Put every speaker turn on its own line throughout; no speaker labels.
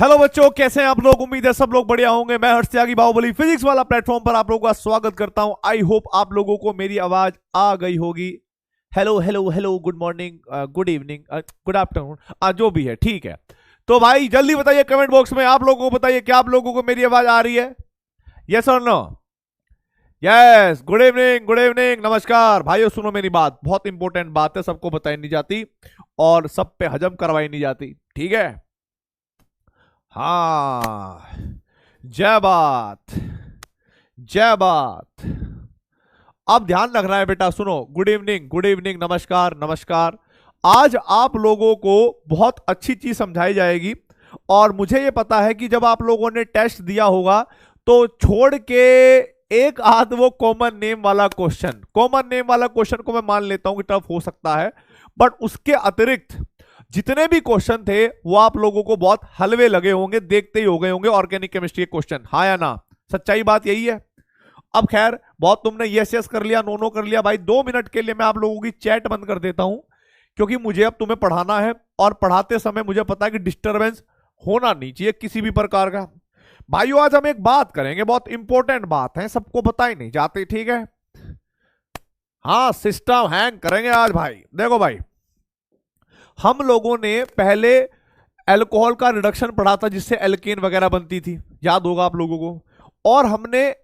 Hello बच्चों, कैसे हैं आप लोग। उम्मीद है सब लोग बढ़िया होंगे। मैं हर्ष त्यागी बाहुबली फिजिक्स वाला प्लेटफॉर्म पर आप लोगों का स्वागत करता हूं। आई होप आप लोगों को मेरी आवाज आ गई होगी। Hello hello hello, good morning, good evening, good afternoon, जो भी है ठीक है। तो भाई जल्दी बताइए कमेंट बॉक्स में, आप लोगों को बताइए क्या आप लोगों को मेरी आवाज आ रही है। यस और no? Yes, good evening, good evening, नमस्कार भाइयों। सुनो मेरी बात, बहुत इंपॉर्टेंट बात है, सबको बताई नहीं जाती और सब पे हजम करवाई नहीं जाती, ठीक है। हाँ, जय बात, जय बात। अब ध्यान रखना है बेटा, सुनो। गुड इवनिंग, गुड इवनिंग, नमस्कार नमस्कार। आज आप लोगों को बहुत अच्छी चीज समझाई जाएगी और मुझे ये पता है कि जब आप लोगों ने टेस्ट दिया होगा तो छोड़ के एक आध वो कॉमन नेम वाला क्वेश्चन को मैं मान लेता हूं कि टफ हो सकता है, बट उसके अतिरिक्त जितने भी क्वेश्चन थे वो आप लोगों को बहुत हलवे लगे होंगे, देखते ही हो गए होंगे ऑर्गेनिक केमिस्ट्री के क्वेश्चन। हाँ या ना? सच्चाई बात यही है। अब खैर, बहुत तुमने यस यस कर लिया, नो नो कर लिया। भाई 2 मिनट के लिए मैं आप लोगों की चैट बंद कर देता हूं, क्योंकि मुझे अब तुम्हें पढ़ाना है और पढ़ाते समय मुझे पता है कि डिस्टरबेंस होना नहीं चाहिए किसी भी प्रकार का। भाइयों, आज हम एक बात करेंगे, बहुत इंपॉर्टेंट बात है, सबको बताई नहीं जाती, ठीक है। हाँ, सिस्टम हैंग करेंगे आज भाई। देखो भाई, हम लोगों ने पहले अल्कोहल का रिडक्शन पढ़ा था जिससे एल्केन वगैरह बनती थी, याद होगा आप लोगों को। और हमने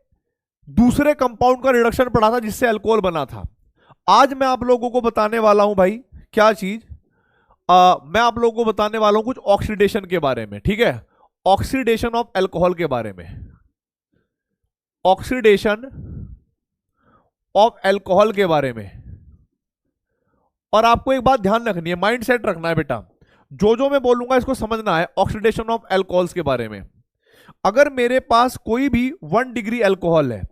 दूसरे कंपाउंड का रिडक्शन पढ़ा था जिससे अल्कोहल बना था। आज मैं आप लोगों को बताने वाला हूं भाई, क्या चीज, मैं आप लोगों को बताने वाला हूं कुछ ऑक्सीडेशन के बारे में, ठीक है। ऑक्सीडेशन ऑफ अल्कोहल के बारे में, ऑक्सीडेशन ऑफ अल्कोहल के बारे में। और आपको एक बात ध्यान रखनी है, माइंड सेट रखना है बेटा, जो मैं बोलूंगा इसको समझना है। ऑक्सीडेशन ऑफ अल्कोहल्स के बारे में, अगर मेरे पास कोई भी 1 डिग्री अल्कोहल है,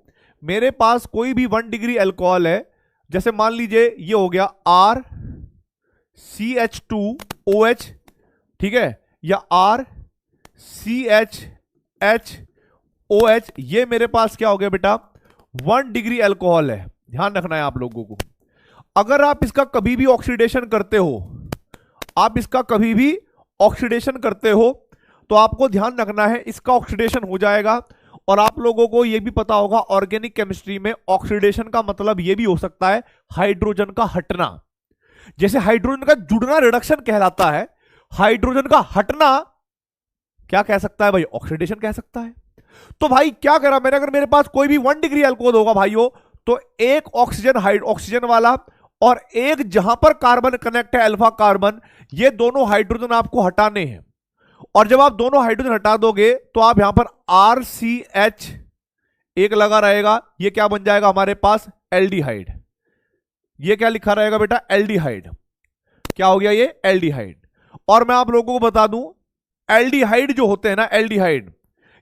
मेरे पास कोई भी 1 डिग्री अल्कोहल है, जैसे मान लीजिए ये हो गया RCH2OH, ठीक है, या RCHHOH, ये मेरे पास क्या हो गया बेटा, 1 डिग्री अल्कोहल है। ध्यान रखना है आप लोगों को। अगर आप इसका कभी भी ऑक्सीडेशन करते हो, आप इसका कभी भी ऑक्सीडेशन करते हो, तो आपको ध्यान रखना है इसका ऑक्सीडेशन हो जाएगा। और आप लोगों को यह भी पता होगा ऑर्गेनिक केमिस्ट्री में ऑक्सीडेशन का मतलब यह भी हो सकता है हाइड्रोजन का हटना। जैसे हाइड्रोजन का जुड़ना रिडक्शन कहलाता है, हाइड्रोजन का हटना क्या कह सकता है भाई, ऑक्सीडेशन कह सकता है। तो भाई क्या करा मैंने, अगर मेरे पास कोई भी 1 डिग्री अल्कोहल होगा भाइयों, तो एक ऑक्सीजन वाला और एक जहां पर कार्बन कनेक्ट है अल्फा कार्बन, ये दोनों हाइड्रोजन आपको हटाने हैं। और जब आप दोनों हाइड्रोजन हटा दोगे तो आप यहां पर RCH एक लगा रहेगा, ये क्या बन जाएगा हमारे पास, एल्डिहाइड। ये क्या लिखा रहेगा बेटा, एल्डिहाइड। क्या हो गया ये, एल्डिहाइड। और मैं आप लोगों को बता दूं, एल्डिहाइड जो होते हैं ना, एल्डिहाइड,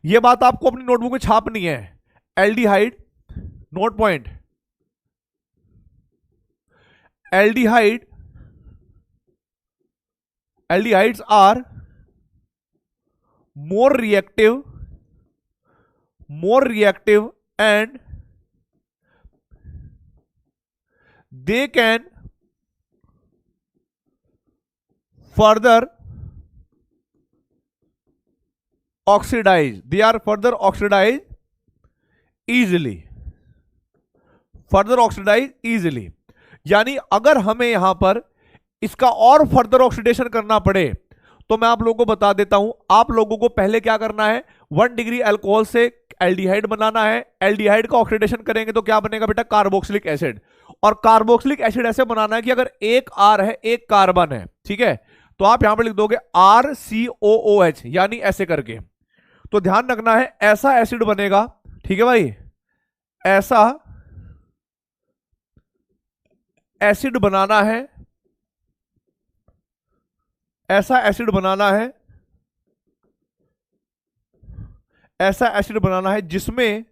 ये बात आपको अपनी नोटबुक में छापनी है। Aldehyde, note point, aldehydes are more reactive and they can further oxidize, they are further oxidized easily। यानी अगर हमें यहां पर इसका और फर्दर ऑक्सीडेशन करना पड़े तो मैं आप लोगों को बता देता हूं, आप लोगों को पहले क्या करना है, 1 डिग्री अल्कोहल से एल्डिहाइड बनाना है। एल्डिहाइड का ऑक्सीडेशन करेंगे तो क्या बनेगा बेटा, कार्बोक्सिलिक एसिड। और कार्बोक्सिलिक एसिड ऐसे बनाना है कि अगर एक R है एक कार्बन है, ठीक है, तो आप यहां पर लिख दोगे RCOOH, यानी ऐसे करके। तो ध्यान रखना है, ऐसा एसिड बनेगा, ठीक है भाई, ऐसा एसिड बनाना है, ऐसा एसिड बनाना है, ऐसा एसिड बनाना है जिसमें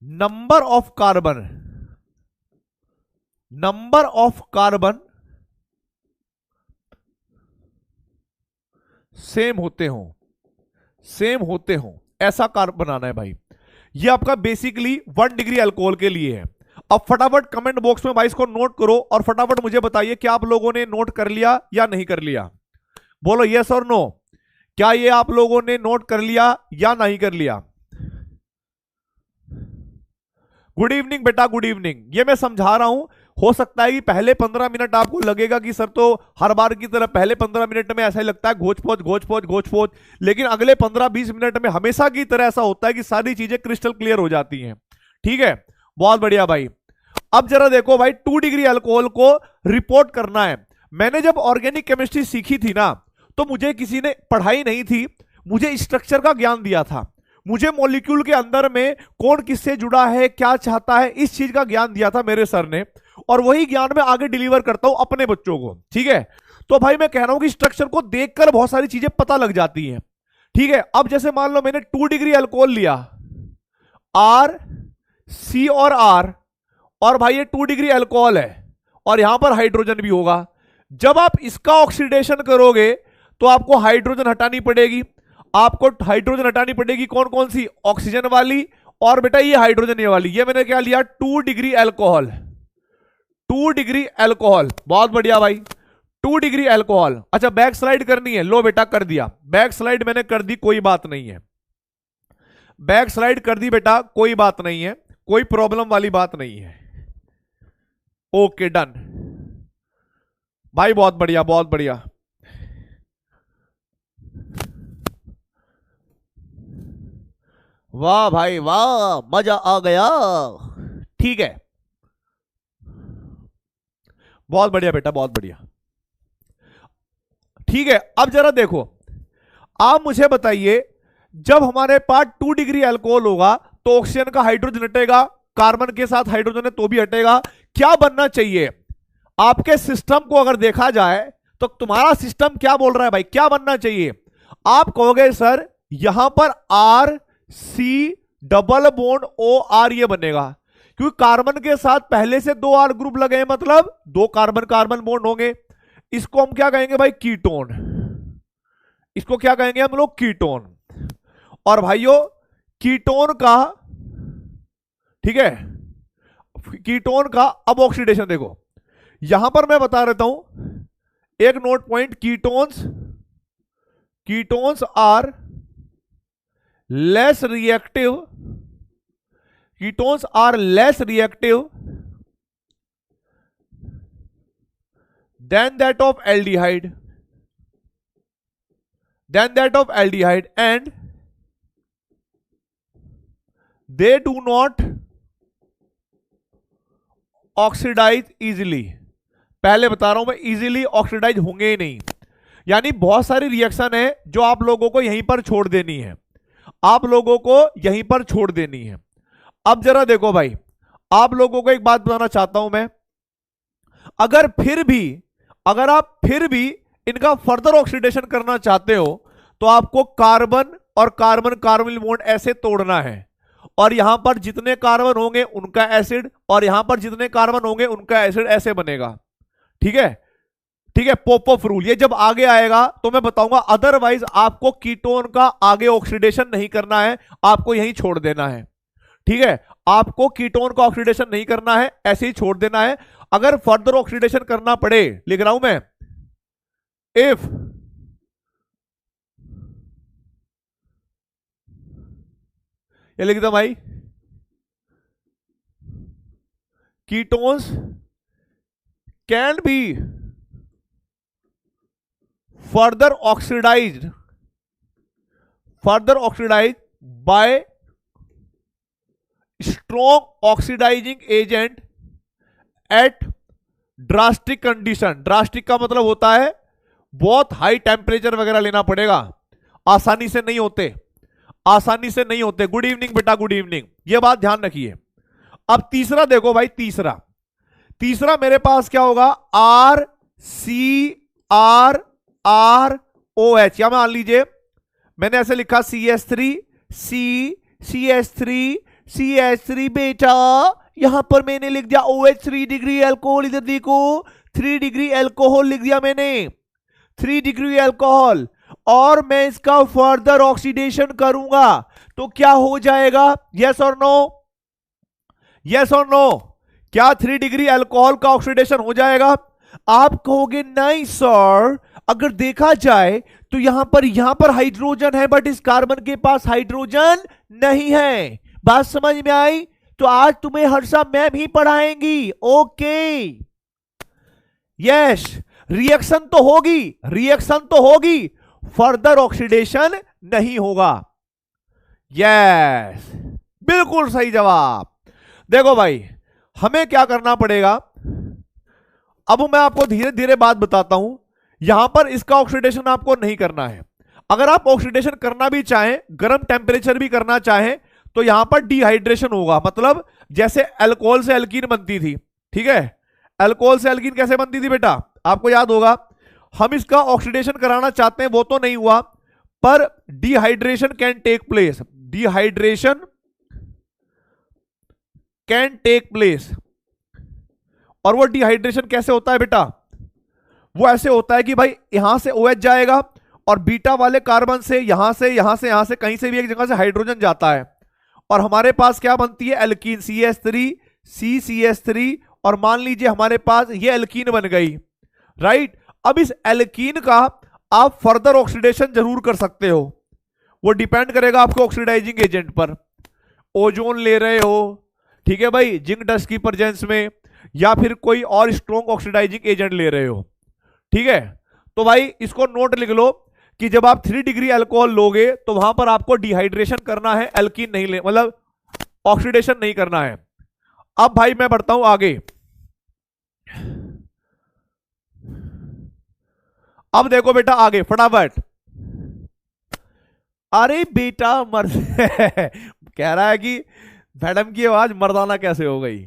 नंबर ऑफ कार्बन सेम होते हो, ऐसा कार्बन बनाना है भाई। ये आपका बेसिकली 1 डिग्री अल्कोहल के लिए है। अब फटाफट कमेंट बॉक्स में भाई इसको नोट करो और फटाफट मुझे बताइए क्या आप लोगों ने नोट कर लिया या नहीं कर लिया। बोलो यस और नो, क्या ये आप लोगों ने नोट कर लिया या नहीं कर लिया। गुड इवनिंग बेटा, गुड इवनिंग। ये मैं समझा रहा हूं, हो सकता है कि पहले 15 मिनट आपको लगेगा कि सर तो हर बार की तरह पहले 15 मिनट में ऐसा ही लगता है घोच पोच घोच पोच घोच पोच, लेकिन अगले 15-20 मिनट में हमेशा की तरह ऐसा होता है कि सारी चीजें क्रिस्टल क्लियर हो जाती हैं। ठीक है, बहुत बढ़िया भाई। अब जरा देखो भाई, 2 डिग्री अल्कोहल को रिपोर्ट करना है। मैंने जब ऑर्गेनिक केमिस्ट्री सीखी थी ना, तो मुझे किसी ने पढ़ाई नहीं थी, मुझे स्ट्रक्चर का ज्ञान दिया था। मुझे मॉलिक्यूल के अंदर में कौन किससे जुड़ा है, क्या चाहता है, इस चीज का ज्ञान दिया था मेरे सर ने, और वही ज्ञान मैं आगे डिलीवर करता हूं अपने बच्चों को। ठीक है, तो भाई मैं कह रहा हूं कि स्ट्रक्चर को देखकर बहुत सारी चीजें पता लग जाती हैं। ठीक है, अब जैसे मान लो मैंने 2 डिग्री अल्कोहल लिया, आर सी और आर, और भाई ये 2 डिग्री अल्कोहल है और यहां पर हाइड्रोजन भी होगा। जब आप इसका ऑक्सीडेशन करोगे तो आपको हाइड्रोजन हटानी पड़ेगी, आपको हाइड्रोजन हटानी पड़ेगी। कौन कौन सी? ऑक्सीजन वाली और बेटा ये हाइड्रोजन ये वाली। ये मैंने क्या लिया? 2 डिग्री अल्कोहल, 2 डिग्री अल्कोहल। बहुत बढ़िया भाई, 2 डिग्री अल्कोहल। अच्छा बैक स्लाइड करनी है, लो बेटा कर दिया, बैक स्लाइड मैंने कर दी, कोई बात नहीं है, बैक स्लाइड कर दी बेटा, कोई बात नहीं है, कोई प्रॉब्लम वाली बात नहीं है। ओके डन भाई, बहुत बढ़िया बहुत बढ़िया। वाह भाई वाह, मजा आ गया। ठीक है, बहुत बढ़िया बेटा, बहुत बढ़िया। ठीक है, अब जरा देखो, आप मुझे बताइए, जब हमारे पास 2 डिग्री अल्कोहल होगा तो ऑक्सीजन का हाइड्रोजन हटेगा, कार्बन के साथ हाइड्रोजन है तो भी हटेगा। क्या बनना चाहिए आपके सिस्टम को? अगर देखा जाए तो तुम्हारा सिस्टम क्या बोल रहा है भाई, क्या बनना चाहिए? आप कहोगे सर यहां पर R C double bond O R ये बनेगा, क्योंकि कार्बन के साथ पहले से 2 आर ग्रुप लगे हैं, मतलब 2 कार्बन कार्बन बॉन्ड होंगे। इसको हम क्या कहेंगे भाई? कीटोन। इसको क्या कहेंगे हम लोग? कीटोन। और भाइयों कीटोन का, ठीक है, कीटोन का अब ऑक्सीडेशन देखो, यहां पर मैं बता देता हूं एक note point, ketones are less reactive, ketones are less reactive than that of aldehyde, and they do not oxidize easily. पहले बता रहा हूं मैं, इजिली ऑक्सीडाइज होंगे ही नहीं, यानी बहुत सारी रिएक्शन है जो आप लोगों को यहीं पर छोड़ देनी है, आप लोगों को यहीं पर छोड़ देनी है। अब जरा देखो भाई, आप लोगों को एक बात बताना चाहता हूं मैं, अगर आप फिर भी इनका फर्दर ऑक्सीडेशन करना चाहते हो तो आपको कार्बन और कार्बन कार्बन बॉन्ड ऐसे तोड़ना है, और यहां पर जितने कार्बन होंगे उनका एसिड, और यहां पर जितने कार्बन होंगे उनका एसिड, ऐसे बनेगा। ठीक है, ठीक है, पॉप रूल। ये जब आगे आएगा तो मैं बताऊंगा, अदरवाइज आपको कीटोन का आगे ऑक्सीडेशन नहीं करना है, आपको यहीं छोड़ देना है। ठीक है, आपको कीटोन का ऑक्सीडेशन नहीं करना है, ऐसे ही छोड़ देना है। अगर फर्दर ऑक्सीडेशन करना पड़े, लिख रहा हूं मैं, इफ ये लिख दो भाई, ketones can be further oxidized by strong oxidizing agent at drastic condition। Drastic का मतलब होता है बहुत हाई टेम्परेचर वगैरह लेना पड़ेगा, आसानी से नहीं होते, आसानी से नहीं होते। गुड इवनिंग बेटा, गुड इवनिंग, ये बात ध्यान रखिए। अब तीसरा देखो भाई, तीसरा मेरे पास क्या होगा? R C R R O H, या मान लीजिए मैंने ऐसे लिखा CH3 CH3 बेटा, यहां पर मैंने लिख दिया OH 3 डिग्री अल्कोहल। इधर देखो 3 डिग्री अल्कोहल लिख दिया मैंने, 3 डिग्री अल्कोहल, और मैं इसका फर्दर ऑक्सीडेशन करूंगा तो क्या हो जाएगा? यस और नो, यस और नो, क्या 3 डिग्री अल्कोहल का ऑक्सीडेशन हो जाएगा? आप कहोगे नहीं सर, अगर देखा जाए तो यहां पर हाइड्रोजन है, बट इस कार्बन के पास हाइड्रोजन नहीं है। बात समझ में आई? तो आज तुम्हें हर्षा मैम ही पढ़ाएंगी। ओके, यस, रिएक्शन तो होगी, रिएक्शन तो होगी, फर्दर ऑक्सीडेशन नहीं होगा। यस, बिल्कुल सही जवाब। देखो भाई, हमें क्या करना पड़ेगा, अब मैं आपको धीरे धीरे बात बताता हूं। यहां पर इसका ऑक्सीडेशन आपको नहीं करना है। अगर आप ऑक्सीडेशन करना भी चाहें, गर्म टेम्परेचर भी करना चाहें, तो यहां पर डिहाइड्रेशन होगा। मतलब जैसे अल्कोहल से एल्कीन बनती थी, ठीक है, अल्कोहल से एल्कीन कैसे बनती थी बेटा, आपको याद होगा। हम इसका ऑक्सीडेशन कराना चाहते हैं, वो तो नहीं हुआ, पर dehydration can take place, dehydration can take place. और वो डिहाइड्रेशन कैसे होता है बेटा? वो ऐसे होता है कि भाई यहां से OH जाएगा और बीटा वाले कार्बन से यहां से कहीं से भी एक जगह से हाइड्रोजन जाता है, और हमारे पास क्या बनती है, एल्कीन, CH3 CCH3, और मान लीजिए हमारे पास ये एल्कीन बन गई, राइट। अब इस एल्कीन का आप फर्दर ऑक्सीडेशन जरूर कर सकते हो, वो डिपेंड करेगा आपके ऑक्सीडाइजिंग एजेंट पर। ओजोन ले रहे हो, ठीक है भाई, जिंक डस्ट की प्रेजेंस में, या फिर कोई और स्ट्रॉन्ग ऑक्सीडाइजिंग एजेंट ले रहे हो, ठीक है। तो भाई इसको नोट लिख लो कि जब आप 3 डिग्री अल्कोहल लोगे तो वहां पर आपको डिहाइड्रेशन करना है, एल्कीन नहीं ले, मतलब ऑक्सीडेशन नहीं करना है। अब भाई मैं बढ़ता हूं आगे। अब देखो बेटा आगे फटाफट। अरे बेटा मर कह रहा है कि मैडम की आवाज मर्दाना कैसे हो गई?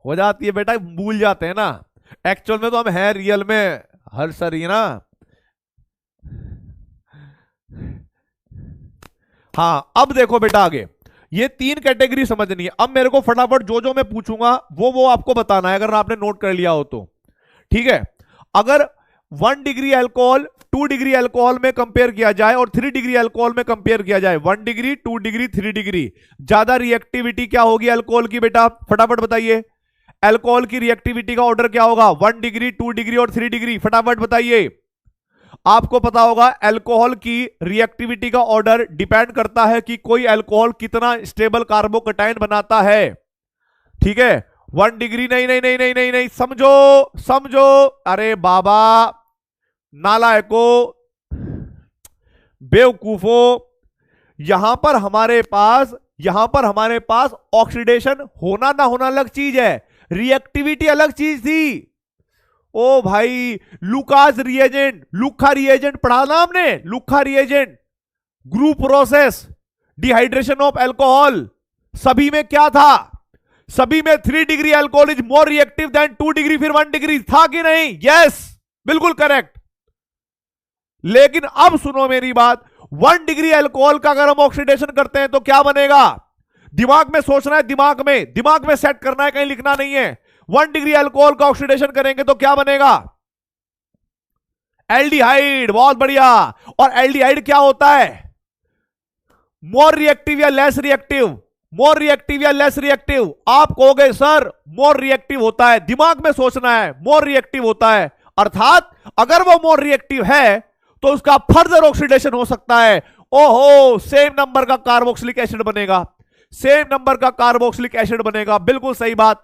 हो जाती है बेटा, भूल जाते हैं ना, एक्चुअल में तो हम हैं रियल में हर सर, ना। हाँ, अब देखो बेटा आगे, ये 3 कैटेगरी समझनी है। अब मेरे को फटाफट जो मैं पूछूंगा वो आपको बताना है, अगर आपने नोट कर लिया हो तो, ठीक है। अगर 1 डिग्री अल्कोहल 2 डिग्री अल्कोहल में कंपेयर किया जाए और 3 डिग्री अल्कोहल में कंपेयर किया जाए, 1 डिग्री 2 डिग्री 3 डिग्री, ज्यादा रिएक्टिविटी क्या होगी अल्कोहल की बेटा? फटाफट बताइए, अल्कोहल की रिएक्टिविटी का ऑर्डर क्या होगा? 1 डिग्री 2 डिग्री और 3 डिग्री, फटाफट बताइए। आपको पता होगा अल्कोहल की रिएक्टिविटी का ऑर्डर डिपेंड करता है कि कोई अल्कोहल कितना स्टेबल कार्बोकैटायन बनाता है, ठीक है। 1 डिग्री नहीं नहीं नहीं नहीं नहीं नहीं, समझो समझो, अरे बाबा नालायको बेवकूफो, यहां पर हमारे पास ऑक्सीडेशन होना ना होना अलग चीज है, रिएक्टिविटी अलग चीज थी। ओ भाई, लुकास रिएजेंट, लुखा रिएजेंट पढ़ा ना हमने, Lucas reagent, Groove process, dehydration of alcohol, सभी में क्या था? सभी में 3 degree alcohol is more reactive than 2 degree, फिर 1 डिग्री, था कि नहीं? यस, बिल्कुल करेक्ट। लेकिन अब सुनो मेरी बात, 1 डिग्री अल्कोहल का अगर हम ऑक्सीडेशन करते हैं तो क्या बनेगा? दिमाग में सोचना है, दिमाग में सेट करना है, कहीं लिखना नहीं है। 1 डिग्री अल्कोहल का ऑक्सीडेशन करेंगे तो क्या बनेगा? एल्डिहाइड, बहुत बढ़िया। और एल्डिहाइड क्या होता है? मोर रिएक्टिव या लेस रिएक्टिव? मोर रिएक्टिव या लेस रिएक्टिव? आप कहोगे सर मोर रिएक्टिव होता है, दिमाग में सोचना है, मोर रिएक्टिव होता है, अर्थात अगर वो मोर रिएक्टिव है तो उसका फर्दर ऑक्सीडेशन हो सकता है। ओहो, सेम नंबर का कार्बोक्सिलिक एसिड बनेगा, सेम नंबर का कार्बोक्सिलिक एसिड बनेगा, बिल्कुल सही बात।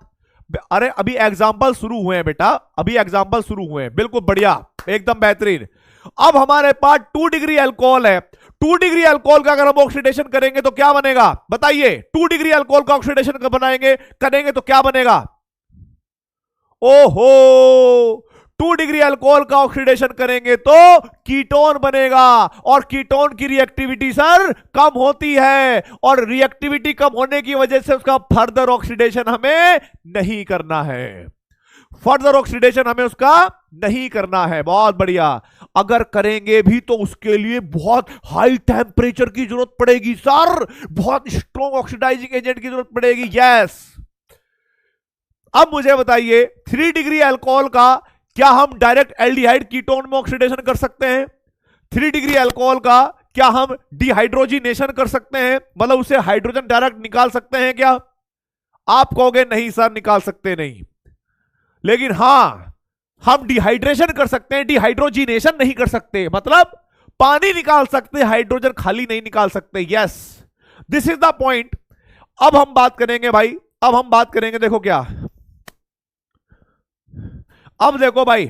अरे अभी एग्जांपल शुरू हुए हैं बेटा, अभी एग्जांपल शुरू हुए हैं, बिल्कुल बढ़िया, एकदम बेहतरीन। अब हमारे पास 2 डिग्री अल्कोहल है, 2 डिग्री अल्कोहल का अगर हम ऑक्सीडेशन करेंगे तो क्या बनेगा? बताइए, 2 डिग्री अल्कोहल का ऑक्सीडेशन करेंगे तो क्या बनेगा? ओहो, 2 डिग्री अल्कोहल का ऑक्सीडेशन करेंगे तो कीटोन बनेगा, और कीटोन की रिएक्टिविटी सर कम होती है, और रिएक्टिविटी कम होने की वजह से उसका फर्दर ऑक्सीडेशन हमें नहीं करना है, फर्दर ऑक्सीडेशन हमें उसका नहीं करना है। बहुत बढ़िया। अगर करेंगे भी तो उसके लिए बहुत हाई टेम्परेचर की जरूरत पड़ेगी सर, बहुत स्ट्रॉन्ग ऑक्सीडाइजिंग एजेंट की जरूरत पड़ेगी। यस। अब मुझे बताइए, 3 डिग्री अल्कोहल का क्या हम डायरेक्ट एल्डिहाइड कीटोन में ऑक्सीडेशन कर सकते हैं? 3 डिग्री अल्कोहल का क्या हम डिहाइड्रोजिनेशन कर सकते हैं, मतलब उसे हाइड्रोजन डायरेक्ट निकाल सकते हैं क्या? आप कहोगे नहीं सर निकाल सकते नहीं, लेकिन हां हम डिहाइड्रेशन कर सकते हैं, डिहाइड्रोजिनेशन नहीं कर सकते, मतलब पानी निकाल सकते, हाइड्रोजन खाली नहीं निकाल सकते। Yes, this is the point. अब हम बात करेंगे भाई, अब हम बात करेंगे, देखो क्या, अब देखो भाई,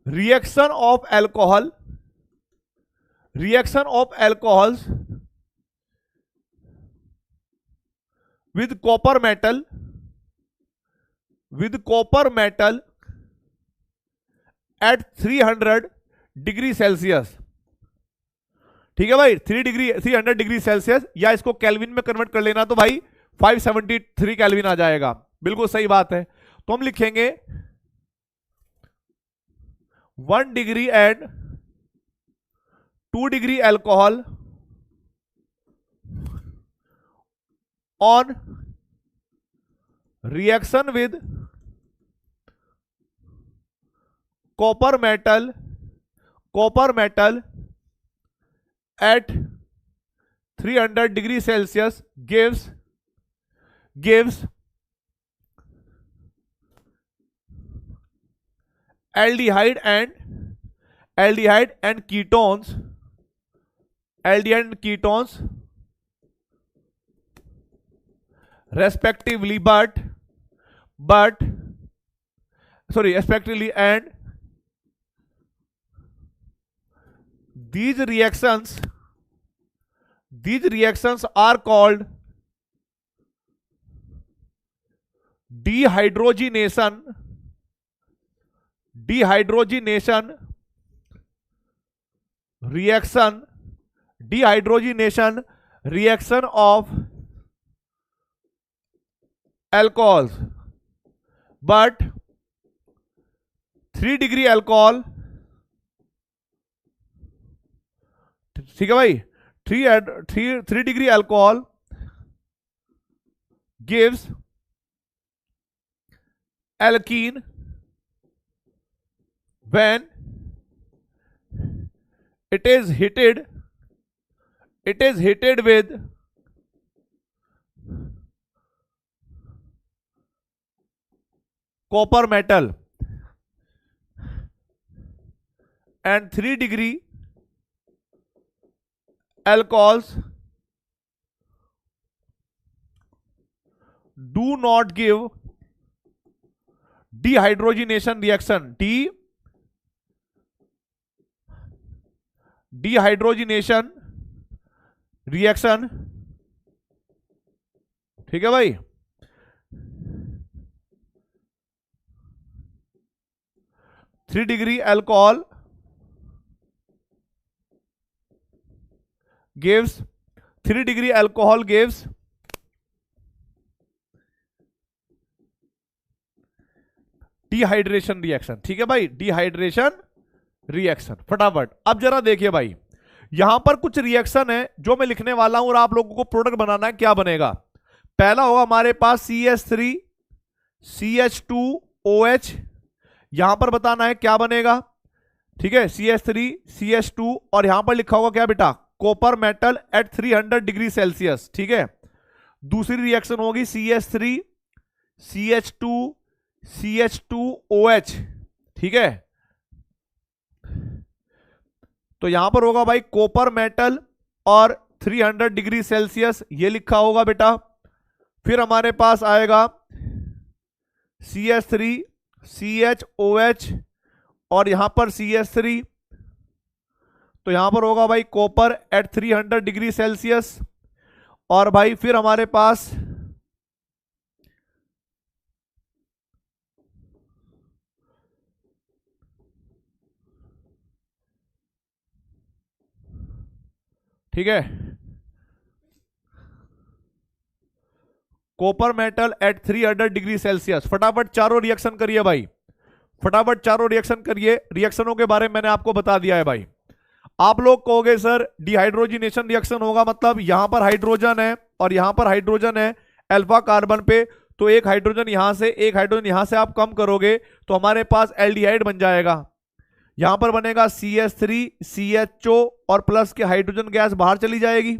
reaction of alcohol, reaction of alcohols with copper metal, with copper metal at 300 degree Celsius. ठीक है भाई, 300 डिग्री सेल्सियस, या इसको केल्विन में कन्वर्ट कर लेना तो भाई 573 केल्विन आ जाएगा। बिल्कुल सही बात है। तो हम लिखेंगे 1 degree and 2 degree alcohol on reaction with copper metal at 300 degree Celsius gives aldehyde and ketones respectively, respectively, and these reactions are called dehydrogenation reaction of alcohols, but 3 degree alcohol, ठीक है भाई, 3 degree alcohol gives alkene when it is heated with copper metal, and 3 degree alcohols do not give dehydrogenation reaction, dehydrogenation reaction। ठीक है भाई, 3 degree alcohol gives 3 degree alcohol gives dehydration reaction. ठीक है भाई, dehydration reaction. फटाफट अब जरा देखिए भाई, यहां पर कुछ रिएक्शन है जो मैं लिखने वाला हूं और आप लोगों को प्रोडक्ट बनाना है। क्या बनेगा? पहला होगा हमारे पास CH3 CH2OH, यहां पर बताना है क्या बनेगा। ठीक है, CH3 CH2, और यहां पर लिखा होगा क्या बेटा, copper metal at 300 degree Celsius. ठीक है, दूसरी रिएक्शन होगी CH3 CH2 CH2OH। ठीक है, तो यहां पर होगा भाई कॉपर मेटल और 300 डिग्री सेल्सियस, ये लिखा होगा बेटा। फिर हमारे पास आएगा CH3 CHOH और यहां पर CH3, तो यहां पर होगा भाई कॉपर एट 300 डिग्री सेल्सियस। और भाई फिर हमारे पास ठीक है, copper metal at 300 degree Celsius. फटाफट चारों रिएक्शन करिए भाई, फटाफट चारों रिएक्शन करिए। रिएक्शनों के बारे में मैंने आपको बता दिया है भाई। आप लोग कहोगे सर डिहाइड्रोजिनेशन रिएक्शन होगा, मतलब यहां पर हाइड्रोजन है और यहां पर हाइड्रोजन है अल्फा कार्बन पे, तो एक हाइड्रोजन यहां से, एक हाइड्रोजन यहां से आप कम करोगे तो हमारे पास एल्डिहाइड बन जाएगा। यहां पर बनेगा CH3 CHO और प्लस के हाइड्रोजन गैस बाहर चली जाएगी।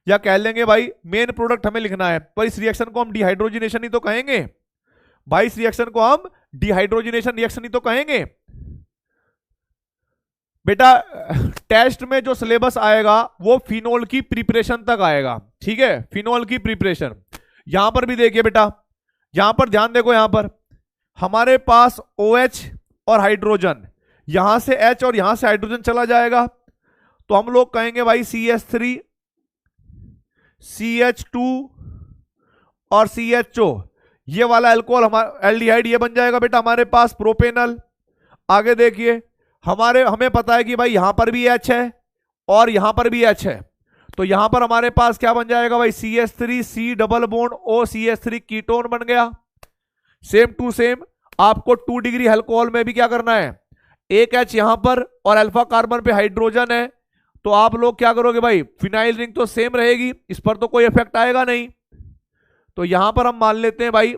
या कह लेंगे भाई मेन प्रोडक्ट हमें लिखना है, तो इस रिएक्शन को हम डिहाइड्रोजिनेशन ही तो कहेंगे भाई, इस रिएक्शन को हम डिहाइड्रोजिनेशन रिएक्शन ही तो कहेंगे बेटा। टेस्ट में जो सिलेबस आएगा वो फिनोल की प्रिपरेशन तक आएगा, ठीक है, फिनोल की प्रिपरेशन। यहां पर भी देखिए बेटा, यहां पर ध्यान देखो, यहां पर हमारे पास OH और हाइड्रोजन, यहां से H और यहां से हाइड्रोजन चला जाएगा, तो हम लोग कहेंगे भाई CH3 CH2 और CHO, ये वाला अल्कोहल हमारा एल्डिहाइड ये बन जाएगा बेटा हमारे पास प्रोपेनल। आगे देखिए हमें पता है कि भाई यहां पर भी H है और यहां पर भी H है, तो यहां पर हमारे पास क्या बन जाएगा भाई CH3 C double bond O CH3 ketone बन गया। सेम टू सेम आपको 2 डिग्री अल्कोहल में भी क्या करना है, एक H यहां पर और अल्फा कार्बन पे हाइड्रोजन है, तो आप लोग क्या करोगे भाई, फिनाइल रिंग तो सेम रहेगी, इस पर तो कोई इफेक्ट आएगा नहीं। तो यहां पर हम मान लेते हैं भाई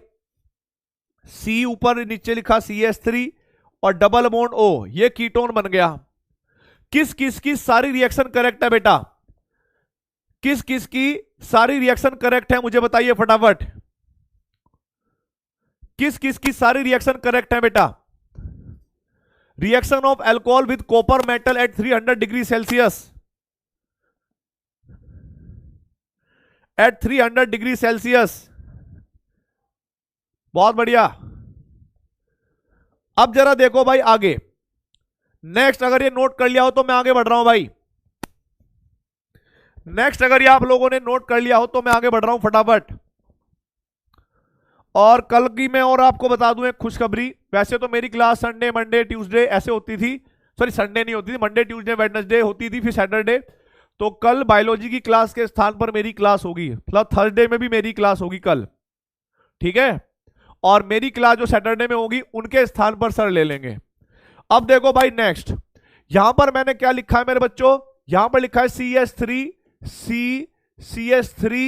C ऊपर नीचे लिखा CH3 और डबल बॉन्ड O, ये कीटोन बन गया। किस किस की सारी रिएक्शन करेक्ट है बेटा, किस किस की सारी रिएक्शन करेक्ट है मुझे बताइए फटाफट, किस किस की सारी रिएक्शन करेक्ट है बेटा। Reaction of alcohol with copper metal at 300 degree Celsius, at 300 degree Celsius, बहुत बढ़िया। अब जरा देखो भाई आगे, नेक्स्ट अगर ये नोट कर लिया हो तो मैं आगे बढ़ रहा हूं भाई, नेक्स्ट अगर ये आप लोगों ने नोट कर लिया हो तो मैं आगे बढ़ रहा हूं फटाफट। और कल की मैं और आपको बता दूं एक खुशखबरी, वैसे तो मेरी क्लास संडे मंडे ट्यूसडे ऐसे होती थी, सॉरी संडे नहीं होती थी, मंडे ट्यूसडे वेडनेसडे होती थी, फिर सैटरडे, तो कल बायोलॉजी की क्लास के स्थान पर मेरी क्लास होगी, मतलब थर्सडे में भी मेरी क्लास होगी कल, ठीक है, और मेरी क्लास जो सैटरडे में होगी उनके स्थान पर सर ले लेंगे। अब देखो भाई नेक्स्ट, यहां पर मैंने क्या लिखा है मेरे बच्चों, यहां पर लिखा है CH3 C CH3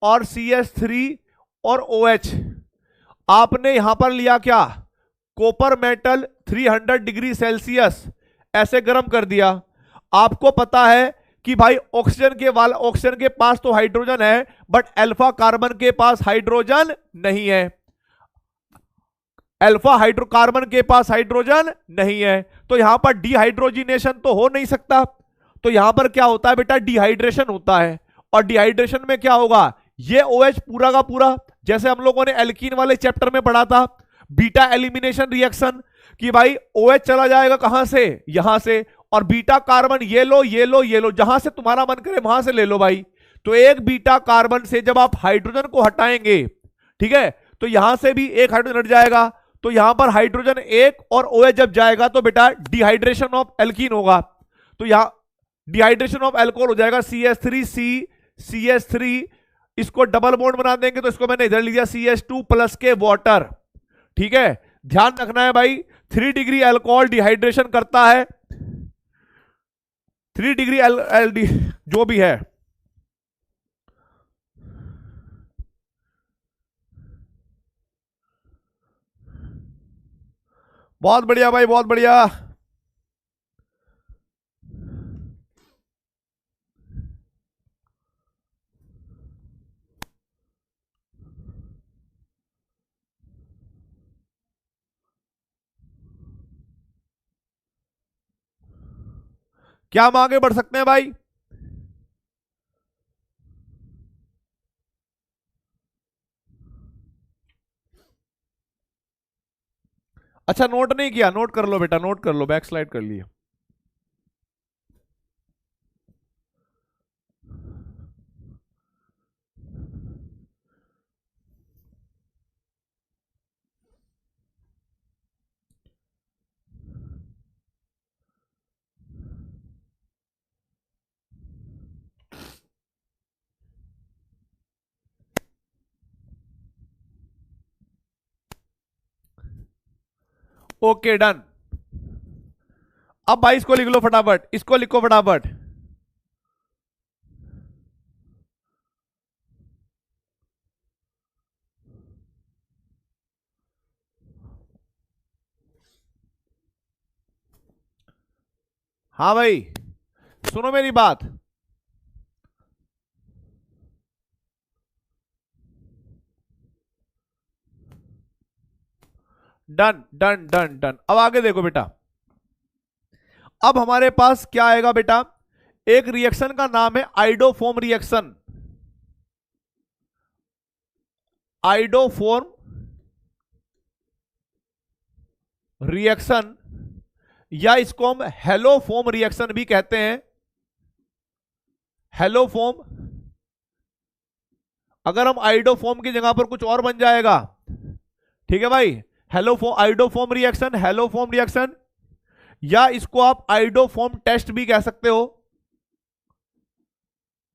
और CH3 और OH। आपने यहां पर लिया क्या, कॉपर मेटल 300 डिग्री सेल्सियस ऐसे गर्म कर दिया। आपको पता है कि भाई ऑक्सीजन के पास तो हाइड्रोजन है, बट अल्फा कार्बन के पास हाइड्रोजन नहीं है, अल्फा हाइड्रोकार्बन के पास हाइड्रोजन नहीं है, तो यहां पर डिहाइड्रोजिनेशन तो हो नहीं सकता, तो यहां पर क्या होता है बेटा, डिहाइड्रेशन होता है। और डिहाइड्रेशन में क्या होगा, ये OH पूरा का पूरा, जैसे हम लोगों ने एल्कीन वाले चैप्टर में पढ़ा था बीटा एलिमिनेशन रिएक्शन, कि भाई OH चला जाएगा कहां से, यहां से, और बीटा कार्बन ये लो ये लो ये लो, जहां से तुम्हारा मन करे वहां से ले लो भाई। तो एक बीटा कार्बन से जब आप हाइड्रोजन को हटाएंगे, ठीक है, तो यहां से भी एक हाइड्रोजन हट जाएगा, तो यहां पर हाइड्रोजन एक और OH जब जाएगा तो बेटा डिहाइड्रेशन ऑफ एल्कीन होगा, तो यहां डिहाइड्रेशन ऑफ अल्कोहल हो जाएगा CH3C CH3, इसको डबल बॉन्ड बना देंगे तो इसको मैंने इधर लिया CH2 प्लस के वाटर, ठीक है। ध्यान रखना है भाई 3 डिग्री अल्कोहल डिहाइड्रेशन करता है, 3 डिग्री जो भी है, बहुत बढ़िया भाई बहुत बढ़िया। क्या हम आगे बढ़ सकते हैं भाई, अच्छा नोट नहीं किया, नोट कर लो बेटा, नोट कर लो, बैक स्लाइड कर लिए। Okay done. अब भाई इसको लिख लो फटाफट, इसको लिखो फटाफट, हाँ भाई, सुनो मेरी बात। Done done done done. अब आगे देखो बेटा, अब हमारे पास क्या आएगा बेटा, एक रिएक्शन का नाम है आइडोफॉर्म रिएक्शन। आइडोफॉर्म रिएक्शन, या इसको हम हेलोफॉर्म रिएक्शन भी कहते हैं। हेलोफॉर्म, अगर हम आइडोफॉर्म की जगह पर कुछ और बन जाएगा, ठीक है भाई, haloform, iodoform reaction, haloform reaction, या इसको आप आइडोफॉर्म टेस्ट भी कह सकते हो।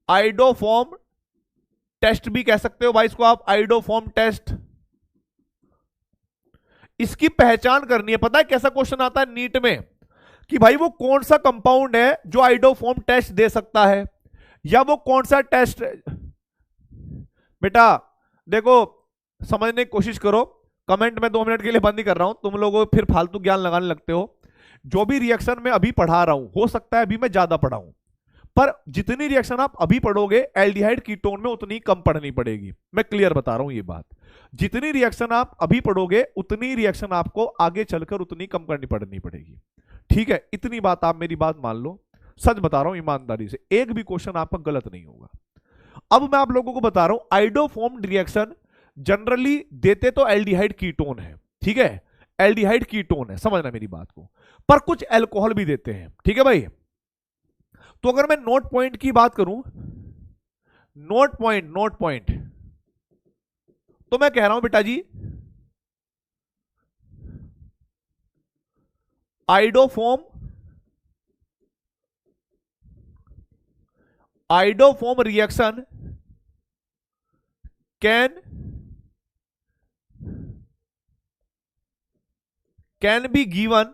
आइडोफॉर्म टेस्ट भी कह सकते हो भाई इसको आप, आइडोफॉर्म टेस्ट। इसकी पहचान करनी है। पता है कैसा क्वेश्चन आता है नीट में, कि भाई वो कौन सा कंपाउंड है जो आइडोफॉर्म टेस्ट दे सकता है, या वो कौन सा टेस्ट। बेटा देखो, समझने की कोशिश करो, कमेंट में 2 मिनट के लिए बंद ही कर रहा हूं, तुम लोगों फिर फालतू ज्ञान लगाने लगते हो। जो भी रिएक्शन मैं अभी पढ़ा रहा हूं, हो सकता है अभी मैं ज्यादा पढ़ाऊं, पर जितनी रिएक्शन आप अभी पढ़ोगे एल्डिहाइड कीटोन में उतनी कम पढ़नी पड़ेगी। मैं क्लियर बता रहा हूं ये बात, जितनी रिएक्शन आप अभी पढ़ोगे उतनी रिएक्शन आपको आगे चलकर उतनी कम करनी पड़नी पड़ेगी। ठीक है, इतनी बात आप मेरी बात मान लो, सच बता रहा हूं ईमानदारी से, एक भी क्वेश्चन आपका गलत नहीं होगा। अब मैं आप लोगों को बता रहा हूं, आइडोफॉर्म रिएक्शन जनरली देते तो एल्डिहाइड कीटोन है, ठीक है, एल्डिहाइड कीटोन है, समझना मेरी बात को, पर कुछ अल्कोहल भी देते हैं, ठीक है भाई। तो अगर मैं नोट पॉइंट की बात करूं, नोट पॉइंट, तो मैं कह रहा हूं बेटा जी, iodoform reaction can be given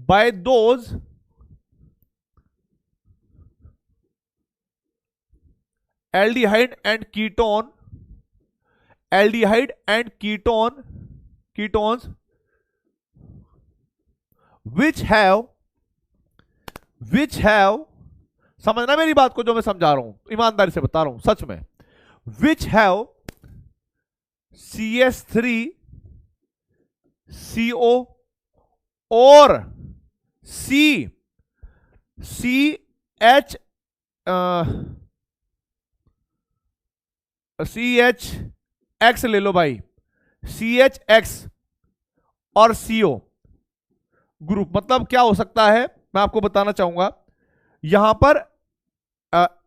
by those aldehyde and ketones which have, समझना मेरी बात को जो मैं समझा रहा हूं, ईमानदारी से बता रहा हूं सच में, which have CH3CO और CHX ले लो भाई, CHX और CO ग्रुप। मतलब क्या हो सकता है मैं आपको बताना चाहूंगा, यहां पर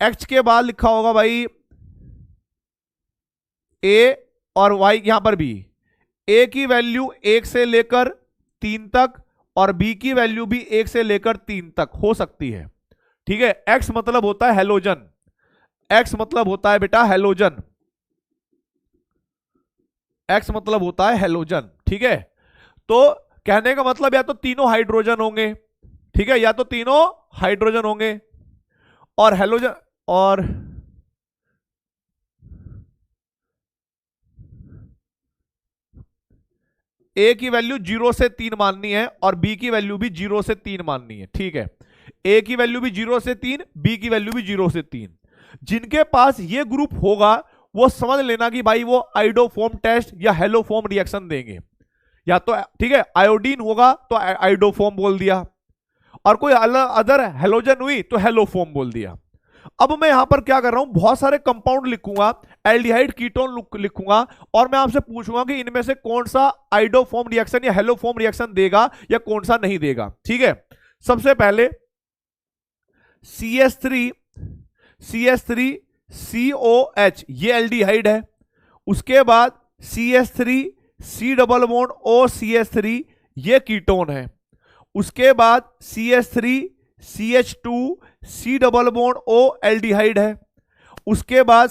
H के बाद लिखा होगा भाई A, और Y यहां पर भी, A की वैल्यू 1 से लेकर 3 तक और B की वैल्यू भी 1 से लेकर 3 तक हो सकती है, ठीक है। X मतलब होता है हेलोजन, X मतलब होता है बेटा हेलोजन, X मतलब होता है हेलोजन, ठीक है। तो कहने का मतलब या तो तीनों हाइड्रोजन होंगे, ठीक है, या तो तीनों हाइड्रोजन होंगे और हेलोजन, और A की वैल्यू 0 से 3 माननी है और B की वैल्यू भी 0 से 3 माननी है, ठीक है। A की वैल्यू भी 0 से 3, B की वैल्यू भी 0 से 3। जिनके पास ये ग्रुप होगा वो समझ लेना कि भाई वो आइडोफॉर्म टेस्ट या हेलोफॉर्म रिएक्शन देंगे, या तो ठीक है आयोडीन होगा तो आइडोफॉर्म बोल दिया, और कोई अदर हेलोजन हुई तो हेलोफॉर्म बोल दिया। अब मैं यहां पर क्या कर रहा हूं, बहुत सारे कंपाउंड लिखूंगा, एल्डिहाइड कीटोन लिखूंगा, और मैं आपसे पूछूंगा कि इनमें से कौन सा आइडोफॉर्म रिएक्शन या हेलोफॉर्म रिएक्शन देगा या कौन सा नहीं देगा, ठीक है। सबसे पहले CH3COH ये एल्डिहाइड है, उसके बाद CH3C डबल बॉन्ड OCH3 ये कीटोन है, उसके बाद CH3CH2C double bond O aldehyde है, उसके बाद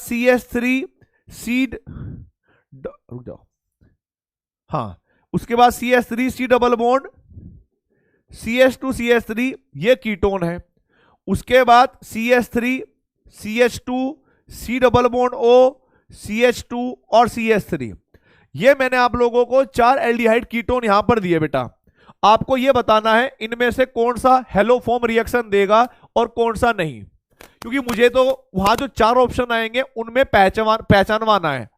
रुक जाओ, हाँ, उसके बाद CH3C डबल बॉन्ड CH2CH3 ये कीटोन है, उसके बाद CH3CH2C double bond O CH2 और CH3। ये मैंने आप लोगों को 4 एल्डिहाइड कीटोन यहां पर दिए बेटा। आपको यह बताना है इनमें से कौन सा हेलोफॉर्म रिएक्शन देगा और कौन सा नहीं, क्योंकि मुझे तो वहां जो 4 ऑप्शन आएंगे उनमें पहचानवाना है,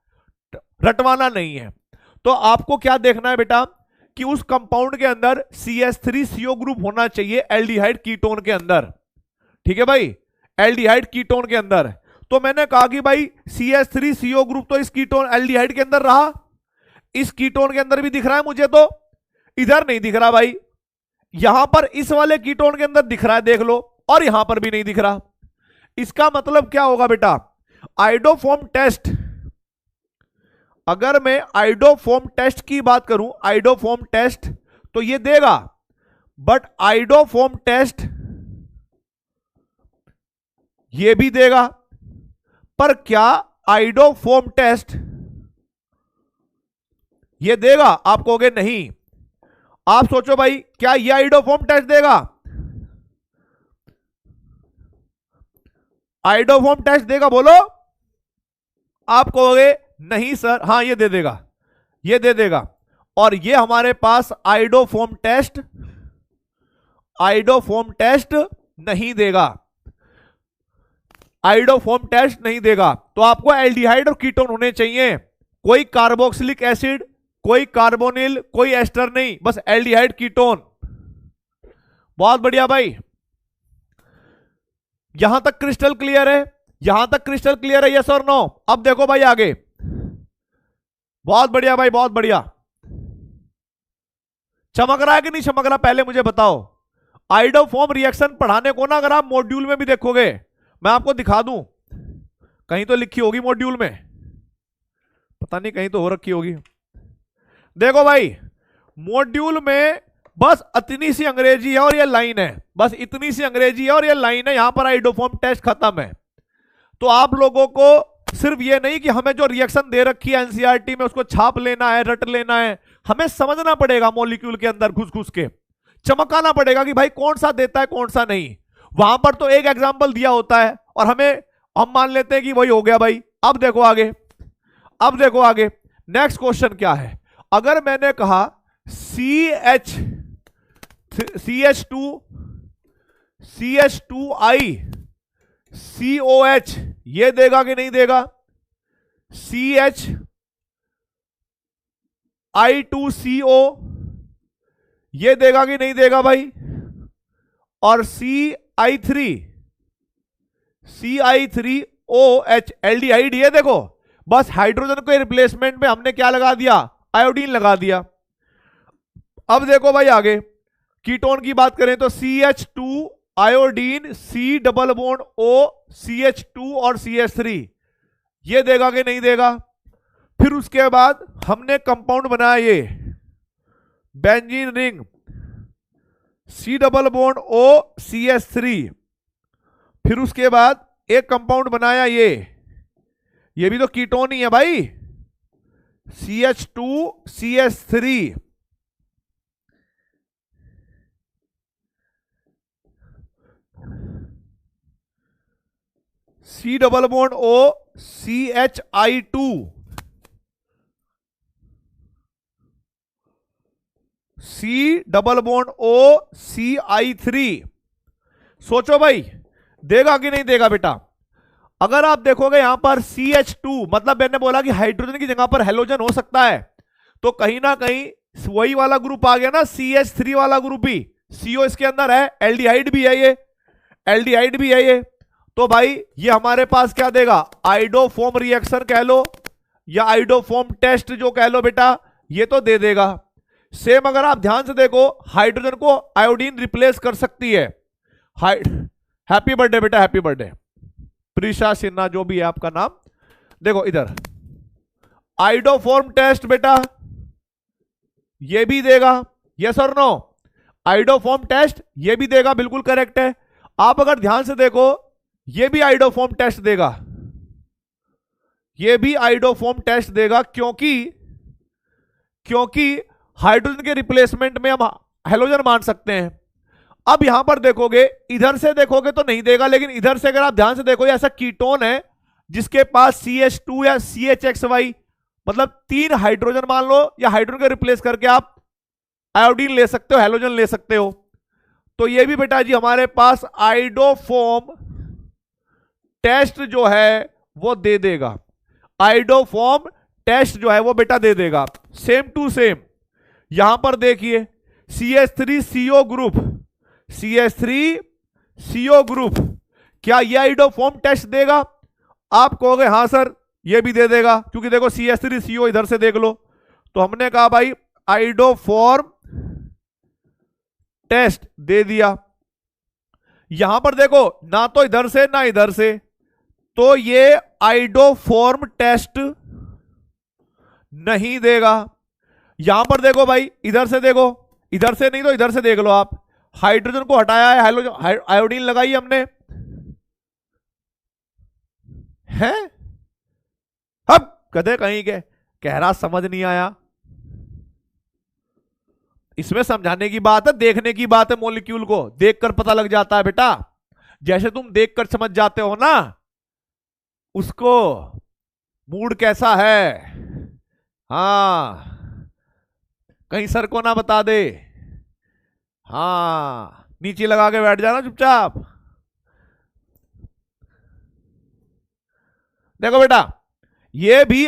रटवाना नहीं है। तो आपको क्या देखना है बेटा कि उस कंपाउंड के अंदर CH3CO ग्रुप होना चाहिए एल्डिहाइड कीटोन के अंदर। ठीक है भाई, एल्डिहाइड कीटोन के अंदर। तो मैंने कहा कि भाई CH3CO ग्रुप तो इस कीटोन एल्डिहाइड के अंदर रहा, इस कीटोन के अंदर भी दिख रहा है मुझे, तो इधर नहीं दिख रहा भाई, यहां पर इस वाले कीटोन के अंदर दिख रहा है, देख लो, और यहां पर भी नहीं दिख रहा। इसका मतलब क्या होगा बेटा, आइडोफॉर्म टेस्ट, अगर मैं आइडोफॉर्म टेस्ट की बात करूं, आइडोफॉर्म टेस्ट तो ये देगा, बट आइडोफॉर्म टेस्ट ये भी देगा, पर क्या आइडोफॉर्म टेस्ट ये देगा? आप कहोगे नहीं। आप सोचो भाई, क्या ये आइडोफॉर्म टेस्ट देगा? आइडोफॉर्म टेस्ट देगा, बोलो। आप कहोगे नहीं सर, हाँ ये दे देगा, ये दे देगा। और ये हमारे पास आइडोफॉर्म टेस्ट नहीं देगा, आइडोफॉर्म टेस्ट नहीं देगा। तो आपको एल्डिहाइड और कीटोन होने चाहिए, कोई कार्बोक्सिलिक एसिड, कोई कार्बोनिल, कोई एस्टर नहीं, बस एल्डिहाइड कीटोन। बहुत बढ़िया भाई, यहां तक क्रिस्टल क्लियर है, यहां तक क्रिस्टल क्लियर है, यस और नो? अब देखो भाई आगे, बहुत बढ़िया भाई, बहुत बढ़िया। चमक रहा है कि नहीं चमक रहा, पहले मुझे बताओ। आइडोफॉर्म रिएक्शन पढ़ाने को ना अगर आप मॉड्यूल में भी देखोगे, मैं आपको दिखा दूं, कहीं तो लिखी होगी मॉड्यूल में, पता नहीं कहीं तो हो रखी होगी। देखो भाई, मॉड्यूल में बस इतनी सी अंग्रेजी है और ये लाइन है, बस इतनी सी अंग्रेजी है और ये लाइन है, यहां पर आइडोफॉर्म टेस्ट खत्म है। तो आप लोगों को सिर्फ ये नहीं कि हमें जो रिएक्शन दे रखी है एनसीईआरटी में उसको छाप लेना है, रट लेना है, हमें समझना पड़ेगा मॉलिक्यूल के अंदर घुस घुस के, चमकाना पड़ेगा कि भाई कौन सा देता है कौन सा नहीं। वहां पर तो एक एग्जांपल दिया होता है और हम मान लेते हैं कि वही हो गया भाई। अब देखो आगे, अब देखो आगे, नेक्स्ट क्वेश्चन क्या है। अगर मैंने कहा CH2I COH, ये देगा कि नहीं देगा? CHI2CO ये देगा कि नहीं देगा भाई? और CI3OH एल्डिहाइड, ये देखो, बस हाइड्रोजन के रिप्लेसमेंट में हमने क्या लगा दिया? आयोडीन लगा दिया। अब देखो भाई आगे, कीटोन की बात करें तो CH2 iodine, C double bond O, CH2 और CH3, ये देगा कि नहीं देगा? फिर उसके बाद हमने कंपाउंड बनाया ये benzene ring, C double bond O, CH3, फिर उसके बाद एक कंपाउंड बनाया ये भी तो कीटोन ही है भाई, CH2 CH3, C double bond O, CHI2, C double bond O, CI3। सोचो भाई, देगा कि नहीं देगा बेटा? अगर आप देखोगे यहां पर CH2, मतलब मैंने बोला कि हाइड्रोजन की जगह पर हेलोजन हो सकता है, तो कहीं ना कहीं वही वाला ग्रुप आ गया ना, CH3 वाला ग्रुप ही, CO इसके अंदर है, एल्डिहाइड भी है ये, एल्डिहाइड भी है ये। तो भाई ये हमारे पास क्या देगा? आइडोफॉर्म रिएक्शन कह लो या आइडोफॉर्म टेस्ट जो कह लो बेटा, ये तो दे देगा। सेम अगर आप ध्यान से देखो, हाइड्रोजन को आयोडीन रिप्लेस कर सकती है। हैप्पी बर्थडे बेटा, हैप्पी बर्थडे प्रीशा सिन्हा, जो भी है आपका नाम। देखो इधर आइडोफॉर्म टेस्ट बेटा ये भी देगा, यस और नो? आइडोफॉर्म टेस्ट ये भी देगा, बिल्कुल करेक्ट है। आप अगर ध्यान से देखो, ये भी आइडोफॉर्म टेस्ट देगा, ये भी आइडोफॉर्म टेस्ट देगा, क्योंकि हाइड्रोजन के रिप्लेसमेंट में हम हेलोजन मान सकते हैं। अब यहां पर देखोगे, इधर से देखोगे तो नहीं देगा, लेकिन इधर से अगर आप ध्यान से देखो, ऐसा कीटोन है जिसके पास CH2 या CHXY, मतलब 3 हाइड्रोजन मान लो, या हाइड्रोजन को रिप्लेस करके आप आयोडीन ले सकते हो, हैलोजन ले सकते हो। तो ये भी बेटा जी हमारे पास आइडोफॉर्म टेस्ट जो है वो दे देगा, आइडोफॉर्म टेस्ट जो है वो बेटा दे देगा। सेम टू सेम यहां पर देखिए CH3CO ग्रुप, CH3CO ग्रुप, क्या ये आइडोफॉर्म टेस्ट देगा? आप कहोगे हाँ सर ये भी दे देगा, क्योंकि देखो CH3CO इधर से देख लो। तो हमने कहा भाई आइडोफॉर्म टेस्ट दे दिया। यहां पर देखो ना तो इधर से ना इधर से, तो ये आइडोफॉर्म टेस्ट नहीं देगा। यहां पर देखो भाई इधर से देखो, इधर से नहीं तो इधर से देख लो आप, हाइड्रोजन को हटाया है, हाइड्रोजन आयोडीन लगाई हमने है। अब कदे कहीं के कह रहा समझ नहीं आया, इसमें समझाने की बात है, देखने की बात है। मॉलिक्यूल को देखकर पता लग जाता है बेटा, जैसे तुम देखकर समझ जाते हो ना उसको मूड कैसा है। हाँ कहीं सर को ना बता दे, हाँ नीचे लगा के बैठ जाना चुपचाप। देखो बेटा ये भी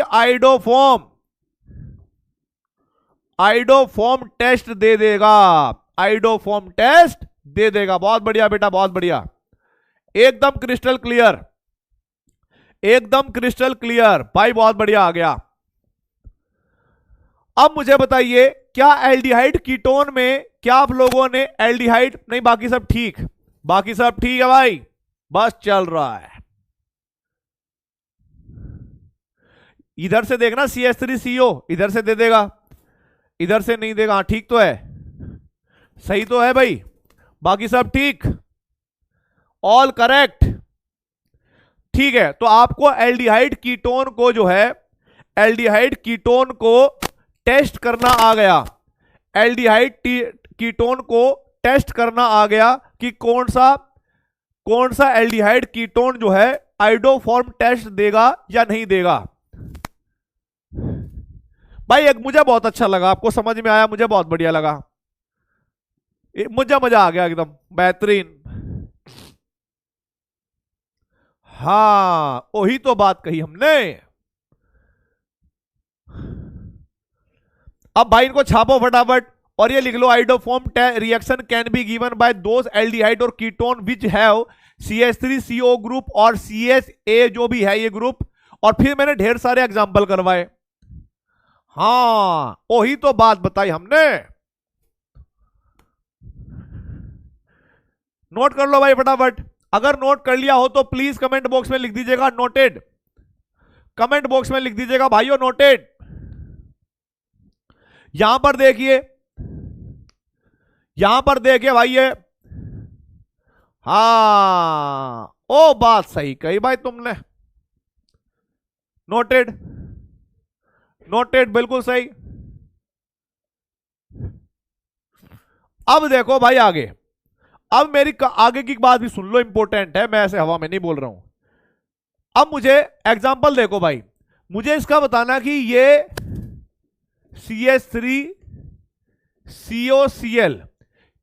आइडोफॉर्म टेस्ट दे देगा, आइडोफॉर्म टेस्ट दे देगा। बहुत बढ़िया बेटा, बहुत बढ़िया, एकदम क्रिस्टल क्लियर, एकदम क्रिस्टल क्लियर भाई, बहुत बढ़िया आ गया। अब मुझे बताइए क्या एल्डिहाइड कीटोन में क्या आप लोगों ने एल्डिहाइड, नहीं बाकी सब ठीक, बाकी सब ठीक है भाई, बस चल रहा है। इधर से देखना CH3CO इधर से दे देगा, इधर से नहीं देगा। हाँ ठीक तो है, सही तो है भाई, बाकी सब ठीक, ऑल करेक्ट। ठीक है, तो आपको एल्डिहाइड कीटोन को जो है, एल्डिहाइड कीटोन को टेस्ट करना आ गया, एल्डिहाइड कीटोन को टेस्ट करना आ गया कि कौन सा एल्डिहाइड कीटोन जो है आइडोफॉर्म टेस्ट देगा या नहीं देगा। भाई एक मुझे बहुत अच्छा लगा, आपको समझ में आया, मुझे बहुत बढ़िया लगा, मुझे मजा आ गया एकदम बेहतरीन। हाँ वही तो बात कही हमने। अब भाई इनको छापो फटाफट और ये लिख लो, iodoform reaction can be given by those aldehyde और ketone which have CH3CO group और CHA जो भी है ये ग्रुप। और फिर मैंने ढेर सारे एग्जांपल करवाए। हाँ वही तो बात बताई हमने। नोट कर लो भाई फटाफट, अगर नोट कर लिया हो तो प्लीज कमेंट बॉक्स में लिख दीजिएगा नोटेड, कमेंट बॉक्स में लिख दीजिएगा भाइयों नोटेड। यहां पर देखिए, यहां पर देखिए भाई ये, हाँ ओ बात सही कही भाई तुमने, नोटेड, नोटेड बिल्कुल सही। अब देखो भाई आगे, अब मेरी आगे की बात भी सुन लो, इंपॉर्टेंट है, मैं ऐसे हवा में नहीं बोल रहा हूं। अब मुझे एग्जांपल देखो भाई, मुझे इसका बताना कि ये CH3COCl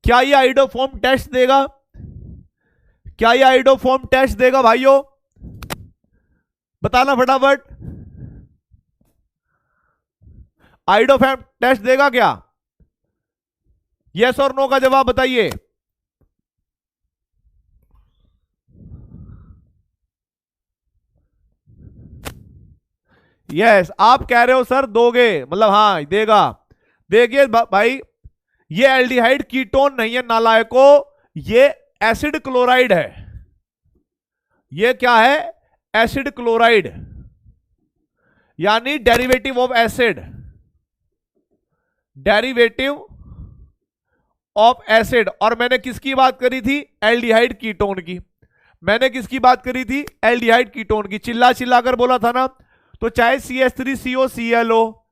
क्या ये आइडोफॉर्म टेस्ट देगा, क्या ये आइडोफॉर्म टेस्ट देगा भाइयों, बताना फटाफट, आइडोफॉर्म टेस्ट देगा क्या? यस और नो का जवाब बताइए। यस आप कह रहे हो सर दोगे, मतलब हाँ देगा। देखिए भाई ये एल्डिहाइड कीटोन नहीं है नालायको, ये एसिड क्लोराइड है। ये क्या है? एसिड क्लोराइड, यानी derivative of acid, derivative of acid. और मैंने किसकी बात करी थी? एल्डिहाइड कीटोन की। मैंने किसकी बात करी थी? एल्डिहाइड कीटोन की। चिल्ला चिल्ला कर बोला था ना। तो चाहे CH3COCl हो,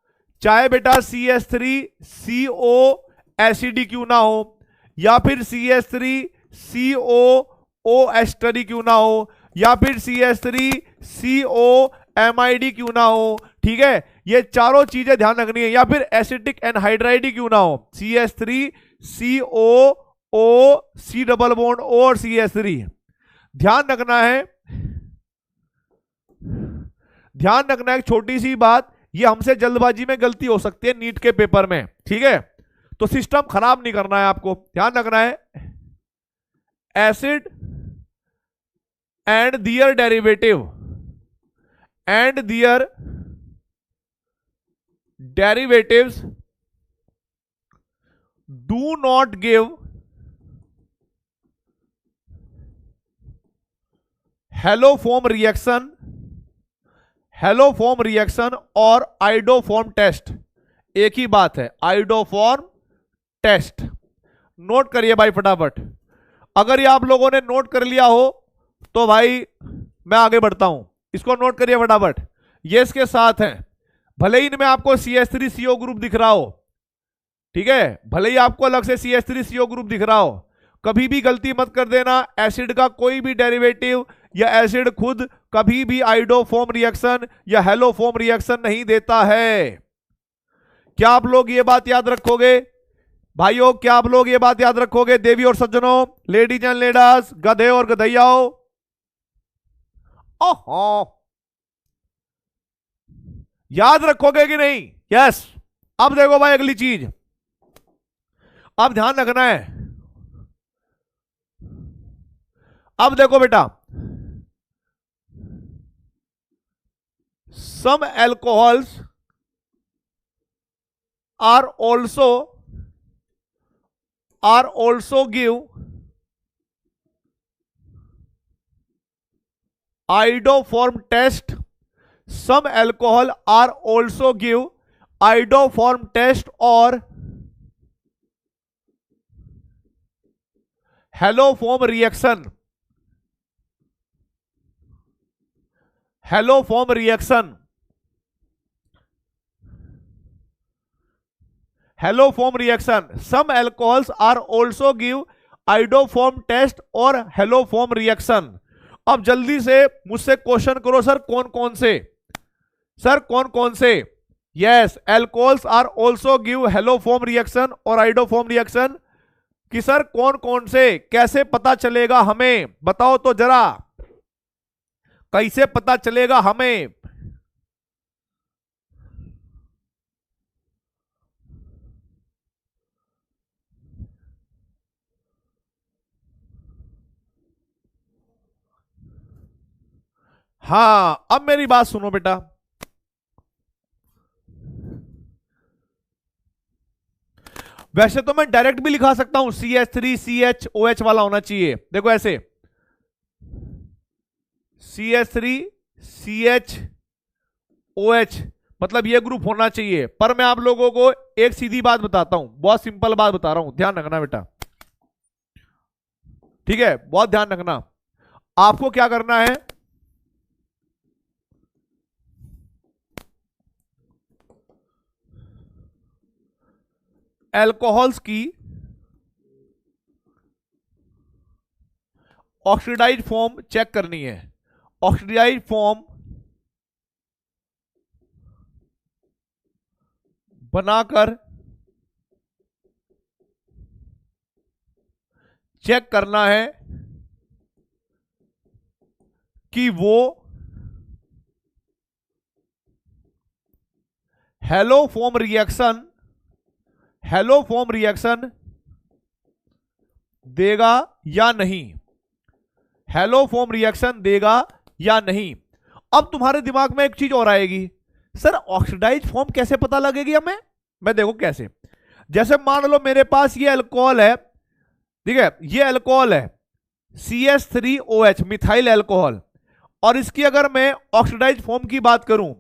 चाहे बेटा CH3CO एसिड क्यों ना हो, या फिर CH3COO एस्टरी क्यों ना हो, या फिर CH3CO एमाइड क्यों ना हो, ठीक है, ये चारों चीजें ध्यान रखनी है। या फिर एसिटिक एनहाइड्राइड ही क्यों ना हो, CH3 CO O C double bond O और CH3। ध्यान रखना है, ध्यान रखना है एक छोटी सी बात, ये हमसे जल्दबाजी में गलती हो सकती है नीट के पेपर में, ठीक है, तो सिस्टम खराब नहीं करना है आपको, ध्यान रखना है। Acid and their derivative and their derivatives do not give haloform reaction और आइडोफॉर्म टेस्ट। एक ही बात है, आइडोफॉर्म टेस्ट। नोट करिए भाई फटाफट, अगर ये आप लोगों ने नोट कर लिया हो तो भाई मैं आगे बढ़ता हूं, इसको नोट करिए फटाफट। ये इसके साथ हैं, भले ही इनमें आपको CH3CO ग्रुप दिख रहा हो, ठीक है, भले ही आपको अलग से CH3CO ग्रुप दिख रहा हो, कभी भी गलती मत कर देना, एसिड का कोई भी डेरिवेटिव या एसिड खुद कभी भी आइडोफॉर्म रिएक्शन या हेलोफॉर्म रिएक्शन नहीं देता है। क्या आप लोग ये बात याद रखोगे भाइयों, क्या आप लोग ये बात याद रखोगे देवी और सज्जनों, लेडीज एंड लेडीज, गधे और गधैयाओ? ओहो, याद रखोगे कि नहीं? यस। अब देखो भाई अगली चीज, अब ध्यान रखना है, अब देखो बेटा, some alcohols are also give iodoform test. Some alcohol are also give iodoform test or haloform reaction. Haloform reaction, haloform reaction, some alcohols are also give iodoform test और हेलोफॉर्म रिएक्शन। अब जल्दी से मुझसे क्वेश्चन करो sir, कौन कौन से, sir कौन कौन से? Yes, alcohols are also give haloform reaction और आइडोफॉर्म रिएक्शन। कि सर कौन कौन से, कैसे पता चलेगा हमें, बताओ तो जरा, कैसे पता चलेगा हमें? हां, अब मेरी बात सुनो बेटा, वैसे तो मैं डायरेक्ट भी लिखा सकता हूं, CH3CHOH वाला होना चाहिए, देखो ऐसे CH3CHOH, मतलब ये ग्रुप होना चाहिए। पर मैं आप लोगों को एक सीधी बात बताता हूं, बहुत सिंपल बात बता रहा हूं, ध्यान रखना बेटा, ठीक है, बहुत ध्यान रखना। आपको क्या करना है, एल्कोहल्स की ऑक्सीडाइज फॉर्म चेक करनी है। ऑक्सीडाइज फॉर्म बनाकर चेक करना है कि वो हेलोफॉर्म रिएक्शन देगा या नहीं, हेलोफॉर्म रिएक्शन देगा या नहीं। अब तुम्हारे दिमाग में एक चीज और आएगी, सर ऑक्सीडाइज फॉर्म कैसे पता लगेगी हमें? मैं देखो कैसे, जैसे मान लो मेरे पास ये अल्कोहल है, ठीक है, ये अल्कोहल है CH3OH मिथाइल अल्कोहल, और इसकी अगर मैं ऑक्सीडाइज फॉर्म की बात करूं,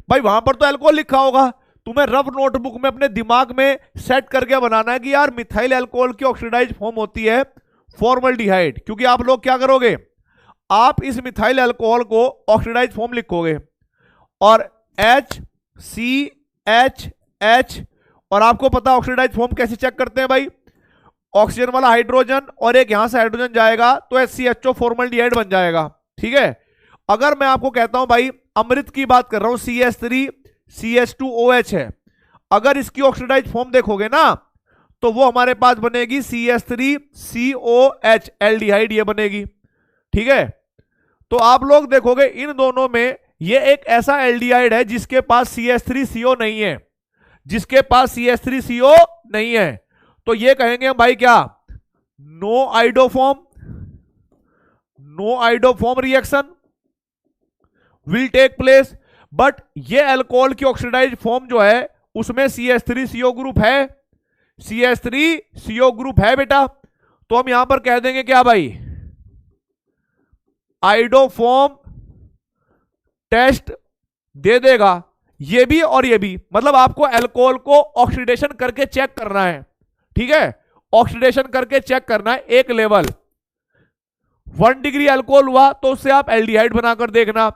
भाई वहां पर तो अल्कोहल लिखा होगा, तुम्हें रफ नोटबुक में अपने दिमाग में सेट करके बनाना है कि यार मिथाइल अल्कोहल की ऑक्सीडाइज फॉर्म होती है फॉर्मल्डिहाइड। क्योंकि आप लोग क्या करोगे, आप इस मिथाइल अल्कोहल को ऑक्सीडाइज फॉर्म लिखोगे और HCHH, और आपको पता ऑक्सीडाइज फॉर्म कैसे चेक करते हैं भाई, ऑक्सीजन वाला हाइड्रोजन और एक यहां से हाइड्रोजन जाएगा तो HCHO फॉर्मल्डिहाइड बन जाएगा, ठीक है। अगर मैं आपको कहता हूं भाई, अमृत की बात कर रहा हूं, CH3 CH2OH है। अगर इसकी ऑक्सीडाइज फॉर्म देखोगे ना तो वो हमारे पास बनेगी CH3COH, एल्डिहाइड ये बनेगी। ठीक है, तो आप लोग देखोगे इन दोनों में ये एक ऐसा एल्डिहाइड है जिसके पास CH3CO नहीं है, जिसके पास CH3CO नहीं है, तो ये कहेंगे हम भाई क्या, no iodoform, no iodoform reaction will take place. But ये अल्कोहल की ऑक्सीडाइज फॉर्म जो है उसमें CH3CO ग्रुप है, CH3CO ग्रुप है बेटा, तो हम यहां पर कह देंगे क्या भाई, आइडोफॉर्म टेस्ट दे देगा ये भी और ये भी। मतलब आपको अल्कोहल को ऑक्सीडेशन करके चेक करना है। ठीक है, ऑक्सीडेशन करके चेक करना है एक लेवल। 1 डिग्री अल्कोहल हुआ तो उससे आप एल्डिहाइड बनाकर देखना,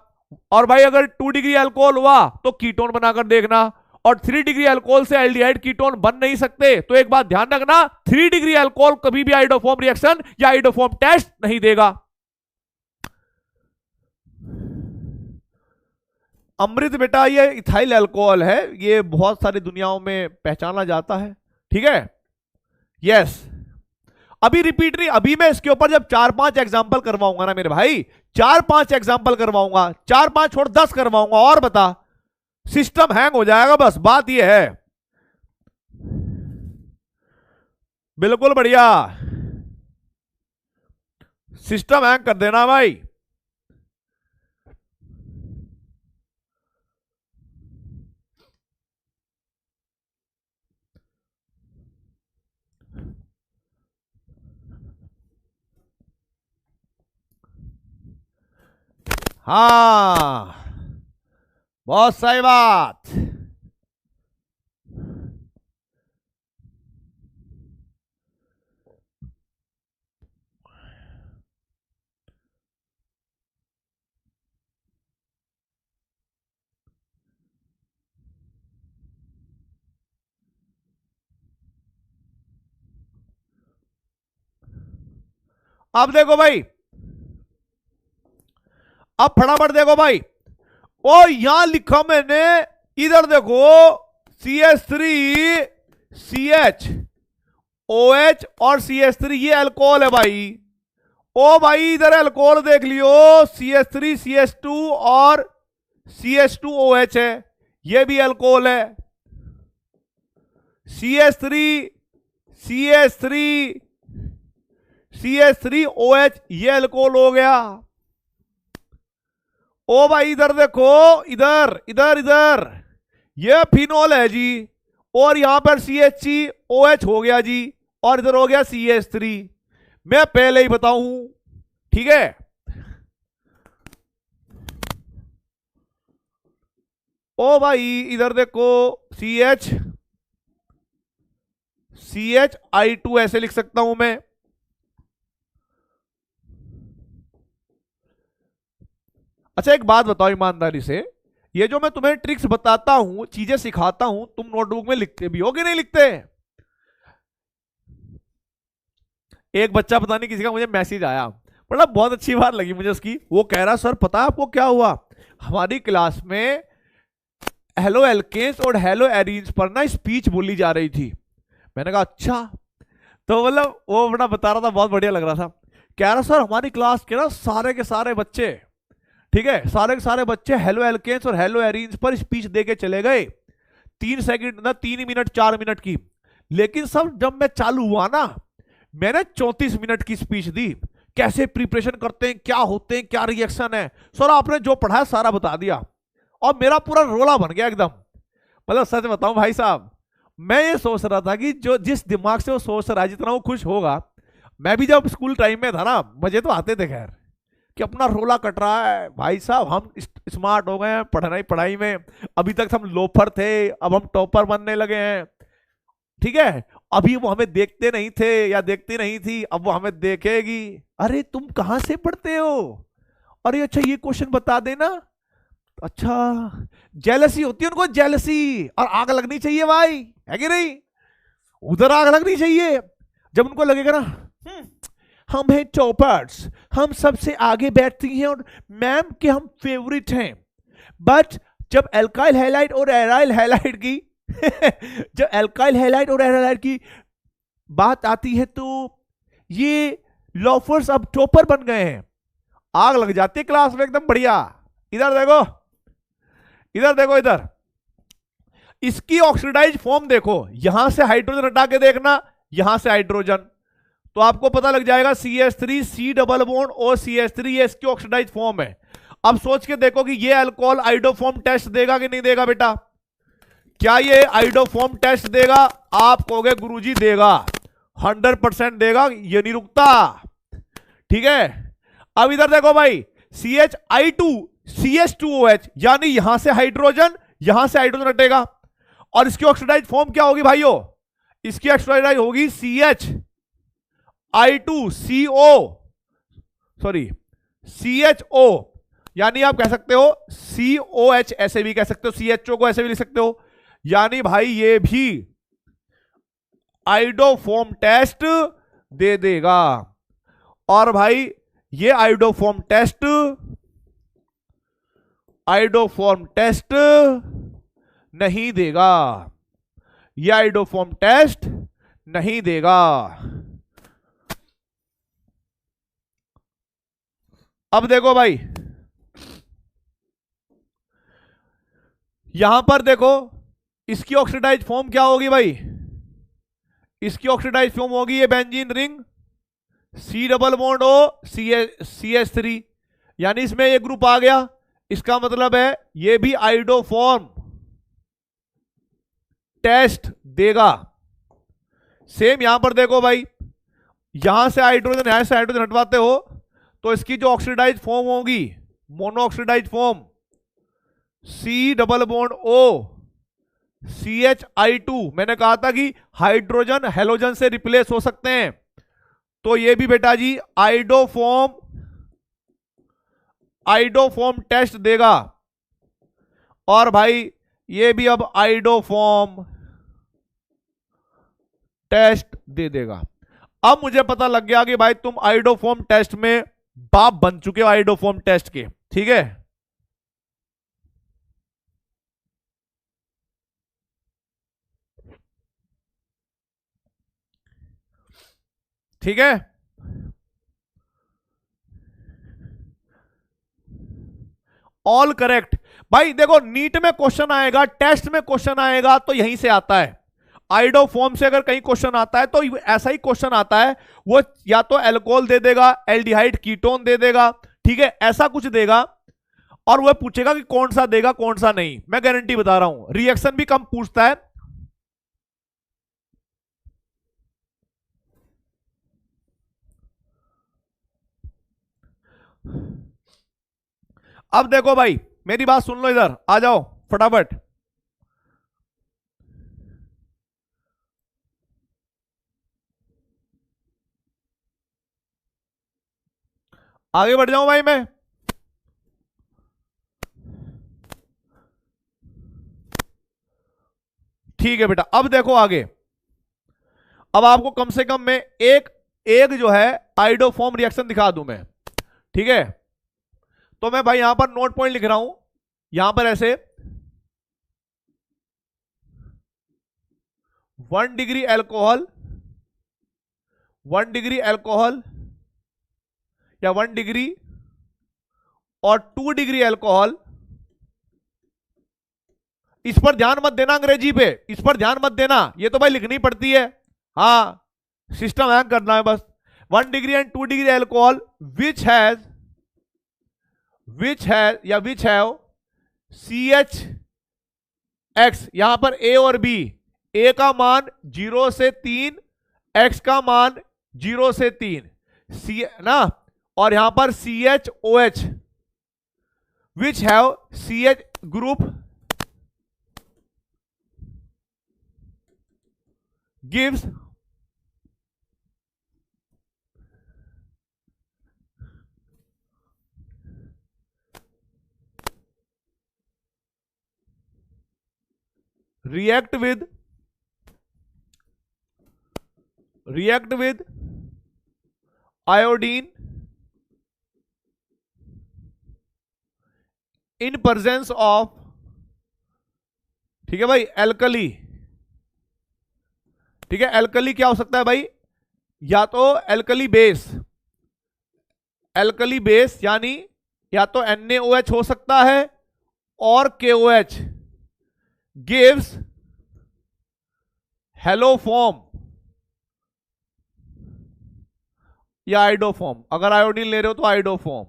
और भाई अगर 2 डिग्री अल्कोहल हुआ तो कीटोन बनाकर देखना, और 3 डिग्री अल्कोहल से एल्डिहाइड कीटोन बन नहीं सकते। तो एक बात ध्यान रखना, 3 डिग्री अल्कोहल कभी भी आइडोफॉर्म रिएक्शन या आइडोफॉर्म टेस्ट नहीं देगा। अमृत बेटा ये इथाइल अल्कोहल है, ये बहुत सारी दुनियाओं में पहचाना जाता है। ठीक है, यस। अभी रिपीट नहीं, अभी मैं इसके ऊपर जब 4-5 एग्जांपल करवाऊंगा ना मेरे भाई, 4-5 एग्जांपल करवाऊंगा, 4-5 छोड़ 10 करवाऊंगा, और बता सिस्टम हैंग हो जाएगा। बस बात ये है, बिल्कुल बढ़िया, सिस्टम हैंग कर देना भाई। हाँ, बहुत सही बात। अब देखो भाई, अब फटाफट देखो भाई, ओ यहां लिखा मैंने, इधर देखो CH3 CH और CH3 ये अल्कोहल है भाई। ओ भाई इधर अल्कोहल देख लियो, CH3 CH2 और CH2OH है, ये भी अल्कोहल है। CH3OH ये अल्कोहल हो गया। ओ भाई इधर देखो, इधर इधर इधर ये फिनोल है जी, और यहां पर CHOH हो गया जी, और इधर हो गया CH3। मैं पहले ही बताऊं, ठीक है। ओ भाई इधर देखो CHI2 ऐसे लिख सकता हूं मैं। अच्छा एक बात बताओ ईमानदारी से, ये जो मैं तुम्हें ट्रिक्स बताता हूं, चीजें सिखाता हूं, तुम नोटबुक में लिखते भी हो कि नहीं लिखते? एक बच्चा, पता नहीं किसी का मुझे मैसेज आया, मतलब बहुत अच्छी बात लगी मुझे उसकी। वो कह रहा सर पता है आपको क्या हुआ, हमारी क्लास में हेलो एल्केन्स और हेलो एरीन्स पर ना स्पीच बोली जा रही थी। मैंने कहा अच्छा, तो मतलब वो बड़ा बता रहा था, बहुत बढ़िया लग रहा था। कह रहा सर हमारी क्लास के ना सारे के सारे बच्चे, ठीक है, सारे के सारे बच्चे हेलो एल्केन्स और हेलो एरीन्स पर स्पीच देके चले गए, 3 सेकंड ना 3 मिनट 4 मिनट की। लेकिन सब जब मैं चालू हुआ ना, मैंने 34 मिनट की स्पीच दी, कैसे प्रिपरेशन करते हैं, क्या होते हैं, क्या रिएक्शन है, सर आपने जो पढ़ा है सारा बता दिया, और मेरा पूरा रोला बन गया एकदम। मतलब सच बताऊं भाई साहब, मैं ये सोच रहा था कि जो जिस दिमाग से वो सोच रहा है, जितना वो खुश होगा, मैं भी जब स्कूल टाइम में था ना, मजे तो आते थे खैर, कि अपना रोला कट रहा है भाई साहब, हम स्मार्ट हो गए हैं पढ़ाई में, अभी तक हम लोफर थे, अब हम टॉपर बनने लगे हैं। ठीक है, अभी वो हमें देखते नहीं थे या देखती नहीं थी, अब वो हमें देखेगी, अरे तुम कहां से पढ़ते हो, अरे अच्छा ये क्वेश्चन बता देना, अच्छा जेलसी होती है उनको, जेलसी, और आग लगनी चाहिए भाई, है कि नहीं, उधर आग लगनी चाहिए जब उनको लगेगा ना हम हैं टॉपर्स, हम सबसे आगे बैठती हैं और मैम के हम फेवरेट हैं, बट जब एल्काइल हैलाइड और एराइल हैलाइड की जब एल्काइल हैलाइड और एराइल हैलाइड की बात आती है तो ये लॉफर्स अब टॉपर बन गए हैं, आग लग जाती है क्लास में एकदम बढ़िया। इधर देखो, इधर देखो, इधर इसकी ऑक्सीडाइज फॉर्म देखो, यहां से हाइड्रोजन हटा के देखना, यहां से हाइड्रोजन, तो आपको पता लग जाएगा CH3 C डबल बॉन्ड और CH3, ये इसकी ऑक्सीडाइज फॉर्म है। अब सोच के देखो कि ये अल्कोहल आइडोफॉर्म टेस्ट देगा कि नहीं देगा बेटा, क्या ये आइडोफॉर्म टेस्ट देगा? आप कहोगे गुरुजी देगा, 100% देगा, ये नहीं रुकता, ठीक है। अब इधर देखो भाई, CHI2 CH2OH, यानी यहां से हाइड्रोजन, यहां से हाइड्रोजन हटेगा, और इसकी ऑक्सीडाइज फॉर्म क्या होगी भाइयों? इसकी ऑक्सीडाइज होगी CHO, यानी आप कह सकते हो COH, ऐसे भी कह सकते हो, CHO को ऐसे भी लिख सकते हो, यानी भाई ये भी आइडोफॉर्म टेस्ट दे देगा। और भाई ये आइडोफॉर्म टेस्ट नहीं देगा, ये आइडोफॉर्म टेस्ट नहीं देगा। अब देखो भाई, यहां पर देखो इसकी ऑक्सीडाइज फॉर्म क्या होगी भाई? इसकी ऑक्सीडाइज फॉर्म होगी ये benzene ring C double bond O CH3, यानी इसमें ये ग्रुप आ गया, इसका मतलब है ये भी आइडोफॉर्म टेस्ट देगा। सेम यहां पर देखो भाई, यहां से हाइड्रोजन, यहां से हाइड्रोजन हटवाते हो तो इसकी जो ऑक्सीडाइज फॉर्म होगी, mono oxidise form C double bond O CHI2, मैंने कहा था कि हाइड्रोजन हेलोजन से रिप्लेस हो सकते हैं, तो ये भी बेटा जी आइडोफॉर्म टेस्ट देगा। और भाई ये भी अब आइडोफॉर्म टेस्ट दे देगा। अब मुझे पता लग गया कि भाई तुम आइडोफॉर्म टेस्ट में बाप बन चुके हो, आइडोफॉर्म टेस्ट के, ठीक है। ठीक है, ऑल करेक्ट। भाई देखो, नीट में क्वेश्चन आएगा, टेस्ट में क्वेश्चन आएगा, तो यहीं से आता है। आइडोफॉर्म से अगर कहीं क्वेश्चन आता है तो ऐसा ही क्वेश्चन आता है, वो या तो एल्कोहल दे देगा, एल्डिहाइड कीटोन दे देगा, ठीक है, ऐसा कुछ देगा, और वह पूछेगा कि कौन सा देगा कौन सा नहीं। मैं गारंटी बता रहा हूं, रिएक्शन भी कम पूछता है। अब देखो भाई, मेरी बात सुन लो, इधर आ जाओ फटाफट। आगे बढ़ जाऊं भाई मैं? ठीक है बेटा, अब देखो आगे। अब आपको कम से कम मैं एक एक जो है आइडोफॉर्म रिएक्शन दिखा दूं मैं, ठीक है। तो मैं भाई यहां पर नोट पॉइंट लिख रहा हूं, यहां पर ऐसे 1 डिग्री अल्कोहल, 1 डिग्री अल्कोहल या 1 डिग्री और 2 डिग्री अल्कोहल। इस पर ध्यान मत देना अंग्रेजी पे, इस पर ध्यान मत देना, ये तो भाई लिखनी पड़ती है, हाँ, सिस्टम हैंग करना है बस। 1 degree and 2 degree alcohol which have CH X, यहां पर A और B, A का मान 0 से 3, X का मान 0 से 3, C ना, और यहां पर CHOH which have CH group gives react with iodine in presence of ठीक है भाई, एल्कली। ठीक है, एल्कली क्या हो सकता है भाई, या तो एल्कली बेस, एल्कली बेस यानी या तो NaOH हो सकता है और KOH गिव्स हेलोफॉर्म या आइडोफॉर्म। अगर आयोडीन ले रहे हो तो आइडोफॉर्म,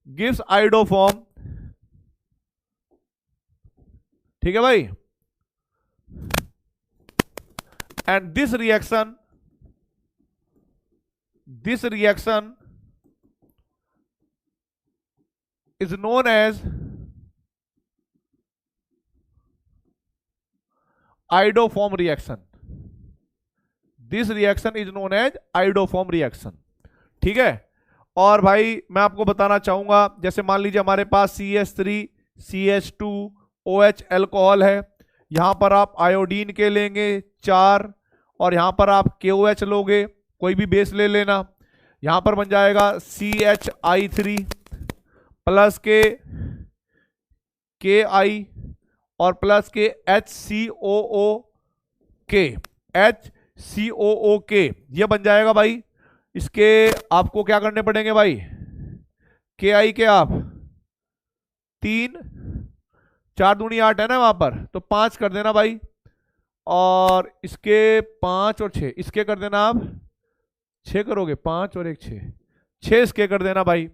गिव्स आइडोफॉर्म। ठीक है भाई, and this reaction is known as iodoform reaction. This reaction is known as iodoform reaction. ठीक है, और भाई मैं आपको बताना चाहूंगा, जैसे मान लीजिए हमारे पास CH3CH2OH एल्कोहल है, यहां पर आप आयोडीन के लेंगे 4 और यहां पर आप KOH लोगे, कोई भी बेस ले लेना, यहां पर बन जाएगा CHI3 प्लस KI और प्लस के HCOOK, ये बन जाएगा भाई। इसके आपको क्या करने पड़ेंगे भाई, KI के आप 3, 4 दूनी 8 है ना वहां पर, तो 5 कर देना भाई, और इसके 5 और 6 इसके कर देना आप, 6 करोगे, 5 और 1 6 इसके कर देना भाई।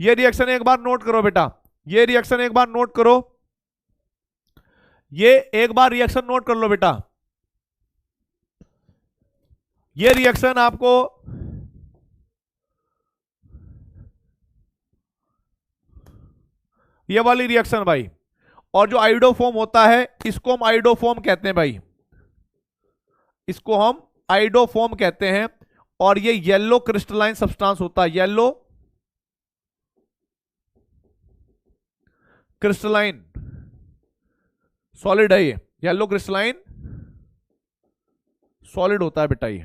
ये रिएक्शन एक बार नोट करो बेटा, ये रिएक्शन एक बार नोट करो, ये एक बार रिएक्शन नोट कर लो बेटा। ये रिएक्शन आपको ये वाली रिएक्शन भाई, और जो आइडोफॉर्म होता है इसको हम आइडोफॉर्म कहते हैं भाई, इसको हम आइडोफॉर्म कहते हैं, और ये येलो क्रिस्टलाइन सब्सटेंस होता है, येलो क्रिस्टलाइन सॉलिड है, ये येलो क्रिस्टलाइन सॉलिड होता है बेटा, ये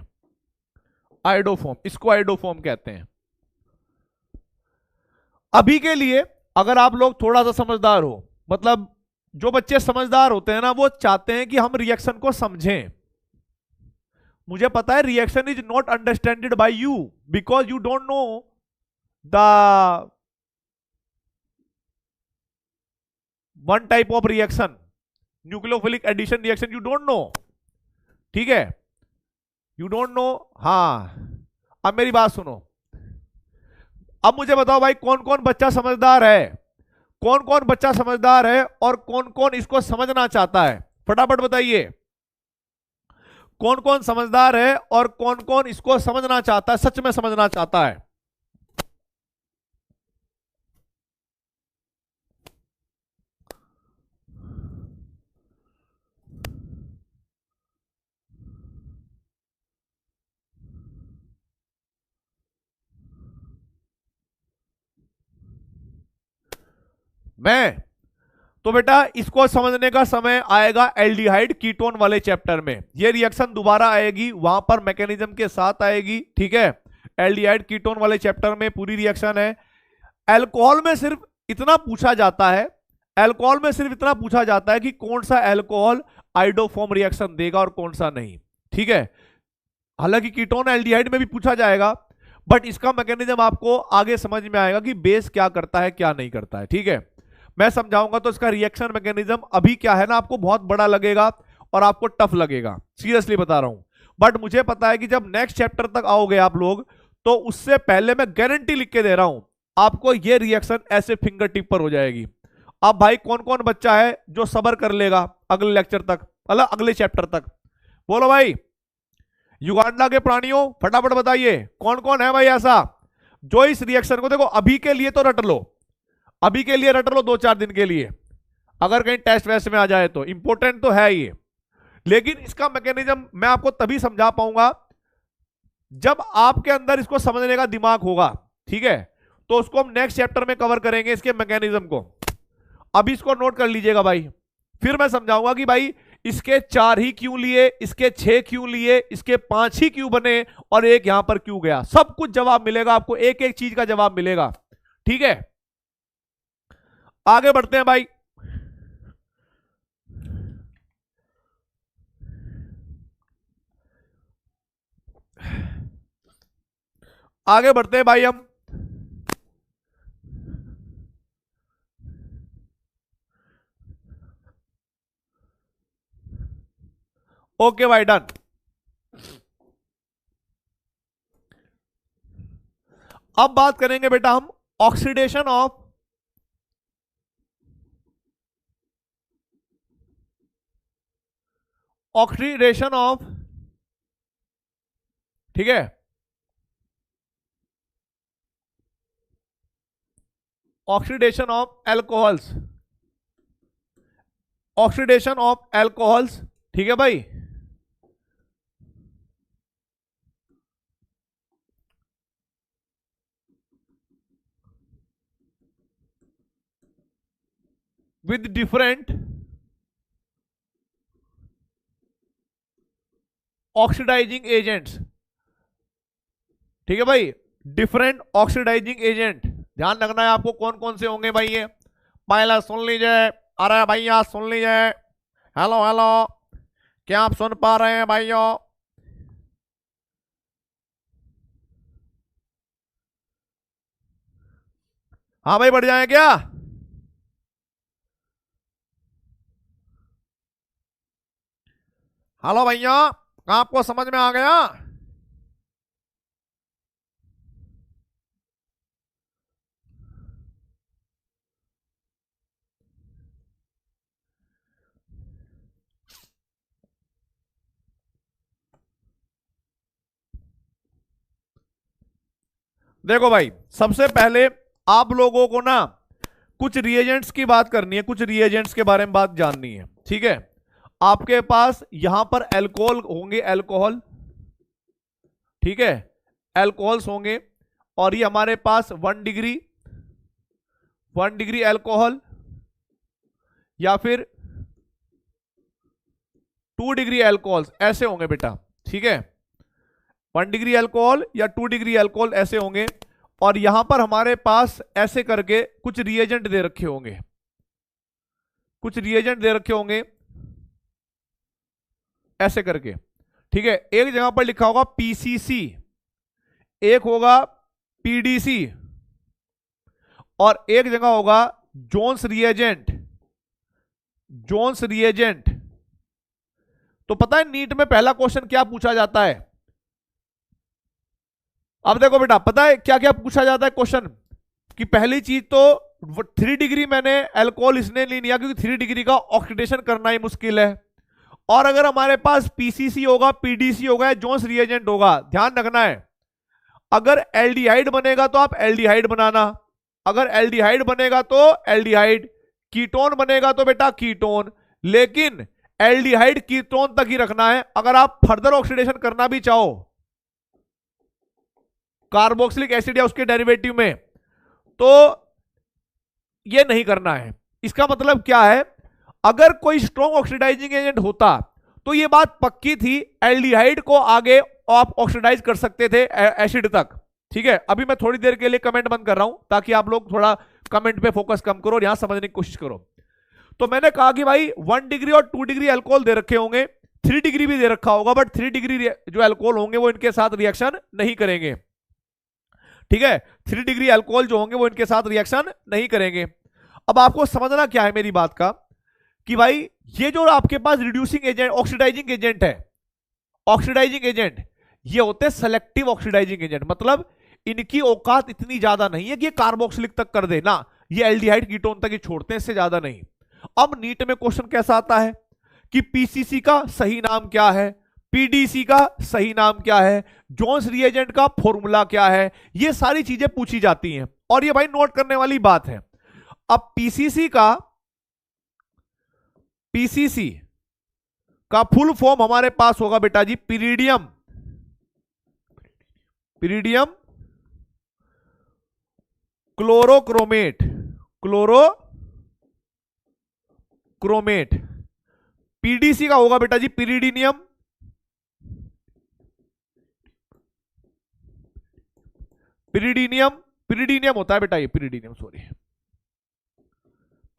आइडोफॉर्म, इसको आइडोफॉर्म कहते हैं। अभी के लिए अगर आप लोग थोड़ा सा समझदार हो, मतलब जो बच्चे समझदार होते हैं ना, वो चाहते हैं कि हम रिएक्शन को समझें। मुझे पता है reaction is not understanded by you because you don't know the one type of reaction, nucleophilic addition reaction, you don't know. ठीक है, यू डोंट नो। हाँ, अब मेरी बात सुनो, अब मुझे बताओ भाई कौन कौन बच्चा समझदार है, कौन कौन बच्चा समझदार है और कौन कौन इसको समझना चाहता है, फटाफट बताइए। कौन कौन समझदार है और कौन कौन इसको समझना चाहता है, सच में समझना चाहता है। मैं तो बेटा इसको समझने का समय आएगा एल्डिहाइड कीटोन वाले चैप्टर में, ये रिएक्शन दोबारा आएगी, वहां पर मैकेनिज्म के साथ आएगी। ठीक है, एल्डिहाइड कीटोन वाले चैप्टर में पूरी रिएक्शन है। अल्कोहल में सिर्फ इतना पूछा जाता है, अल्कोहल में सिर्फ इतना पूछा जाता है कि कौन सा अल्कोहल आइडोफॉर्म रिएक्शन देगा और कौन सा नहीं। ठीक है, हालांकि कीटोन एल्डिहाइड में भी पूछा जाएगा, बट इसका मैकेनिज्म आपको आगे समझ में आएगा कि बेस क्या करता है क्या नहीं करता है। ठीक है, मैं समझाऊंगा तो इसका रिएक्शन मैकेनिज्म अभी क्या है ना, आपको बहुत बड़ा लगेगा और आपको टफ लगेगा, सीरियसली बता रहा हूं। बट मुझे पता है कि जब नेक्स्ट चैप्टर तक आओगे आप लोग, तो उससे पहले मैं गारंटी लिख के दे रहा हूं, आपको ये रिएक्शन ऐसे फिंगर टिप पर हो जाएगी। अब भाई कौन कौन बच्चा है जो सब्र कर लेगा अगले लेक्चर तक, अगले चैप्टर तक, बोलो भाई। युगांडा के प्राणियों फटाफट बताइए कौन कौन है भाई ऐसा जो इस रिएक्शन को, देखो अभी के लिए तो रट लो, अभी के लिए रट लो 2-4 दिन के लिए, अगर कहीं टेस्ट वेस्ट में आ जाए तो इंपॉर्टेंट तो है ये, लेकिन इसका मैकेनिज्म मैं आपको तभी समझा पाऊंगा जब आपके अंदर इसको समझने का दिमाग होगा। ठीक है, तो उसको हम नेक्स्ट चैप्टर में कवर करेंगे इसके मैकेनिज्म को, अभी इसको नोट कर लीजिएगा भाई। फिर मैं समझाऊंगा कि भाई इसके 4 ही क्यों लिए, इसके 6 क्यों लिए, इसके 5 ही क्यों बने और एक यहां पर क्यों गया, सब कुछ जवाब मिलेगा आपको, एक एक चीज का जवाब मिलेगा। ठीक है, आगे बढ़ते हैं भाई। आगे बढ़ते हैं भाई हम। ओके भाई, डन। अब बात करेंगे बेटा हम ऑक्सीडेशन ऑफ ऑक्सीडेशन ऑफ, ठीक है, oxidation of alcohols, oxidation of alcohols, ठीक है भाई। विद डिफरेंट ऑक्सीडाइजिंग एजेंट्स, ठीक है भाई, डिफरेंट ऑक्सीडाइजिंग एजेंट। ध्यान रखना है आपको कौन कौन से होंगे भाई ये, पहले सुन लीजिए। अरे भैया सुन लीजिए, हेलो हेलो, क्या आप सुन पा रहे हैं भाइयों? हाँ भाई, बढ़ जाए क्या? हेलो भैया, आपको समझ में आ गया? देखो भाई, सबसे पहले आप लोगों को ना कुछ रिएजेंट्स की बात करनी है, कुछ रिएजेंट्स के बारे में बात जाननी है, ठीक है। आपके पास यहां पर अल्कोहल होंगे, अल्कोहल, ठीक है, अल्कोहल्स होंगे। और ये हमारे पास 1 डिग्री, 1 डिग्री अल्कोहल या फिर 2 डिग्री अल्कोहल्स ऐसे होंगे बेटा, ठीक है। 1 डिग्री अल्कोहल या 2 डिग्री अल्कोहल ऐसे होंगे। और यहां पर हमारे पास ऐसे करके कुछ रिएजेंट दे रखे होंगे, कुछ रिएजेंट दे रखे होंगे ऐसे करके, ठीक है। एक जगह पर लिखा होगा पीसीसी, एक होगा पीडीसी, और एक जगह होगा जोन्स रिएजेंट, जोन्स रिएजेंट। तो पता है नीट में पहला क्वेश्चन क्या पूछा जाता है? अब देखो बेटा, पता है क्या क्या पूछा जाता है क्वेश्चन? कि पहली चीज तो 3 डिग्री मैंने अल्कोहल इसने नहीं लिया क्योंकि 3 डिग्री का ऑक्सीडेशन करना ही मुश्किल है। और अगर हमारे पास पीसीसी होगा, पीडीसी होगा, जोन्स रिएजेंट होगा, ध्यान रखना है अगर एल्डिहाइड बनेगा तो आप एल्डिहाइड बनाना, अगर एल्डिहाइड बनेगा तो एल्डिहाइड, कीटोन बनेगा तो बेटा कीटोन, लेकिन एल्डिहाइड कीटोन तक ही रखना है। अगर आप फर्दर ऑक्सीडेशन करना भी चाहो कार्बोक्सिलिक एसिड या उसके डेरिवेटिव में, तो ये नहीं करना है। इसका मतलब क्या है, अगर कोई स्ट्रॉन्ग ऑक्सीडाइजिंग एजेंट होता तो ये बात पक्की थी, एल्डिहाइड को आगे आप ऑक्सीडाइज कर सकते थे एसिड तक, ठीक है। अभी मैं थोड़ी देर के लिए कमेंट बंद कर रहा हूं ताकि आप लोग थोड़ा कमेंट पे फोकस कम करो और यहां समझने की कोशिश करो। तो मैंने कहा कि भाई 1 डिग्री और 2 डिग्री अल्कोहल दे रखे होंगे, 3 डिग्री भी दे रखा होगा, बट 3 डिग्री जो अल्कोहल होंगे वो इनके साथ रिएक्शन नहीं करेंगे, ठीक है। 3 डिग्री अल्कोहल जो होंगे वो इनके साथ रिएक्शन नहीं करेंगे। अब आपको समझना क्या है मेरी बात का, कि भाई ये जो आपके पास रिड्यूसिंग एजेंट, ऑक्सीडाइजिंग एजेंट है, ऑक्सीडाइजिंग एजेंट, ये होते हैं सेलेक्टिव ऑक्सीडाइजिंग एजेंट। मतलब इनकी औकात इतनी ज्यादा नहीं है कि ये कार्बोक्सिलिक तक कर दे ना, ये एल्डिहाइड कीटोन तक ही छोड़ते हैं, इससे ज्यादा नहीं। अब नीट में क्वेश्चन कैसा आता है कि पीसीसी का सही नाम क्या है, पीडीसी का सही नाम क्या है, जोन्स रिएजेंट का फॉर्मूला क्या है, ये सारी चीजें पूछी जाती हैं। और ये भाई नोट करने वाली बात है। अब पीसीसी का फुल फॉर्म हमारे पास होगा बेटा जी पिरीडियम, पिरीडियम क्लोरोक्रोमेट, क्लोरोक्रोमेट। पीडीसी का होगा बेटा जी पिरीडिनियम, पिरीडिनियम, पिरीडिनियम होता है बेटा ये, पिरीडिनियम, सॉरी,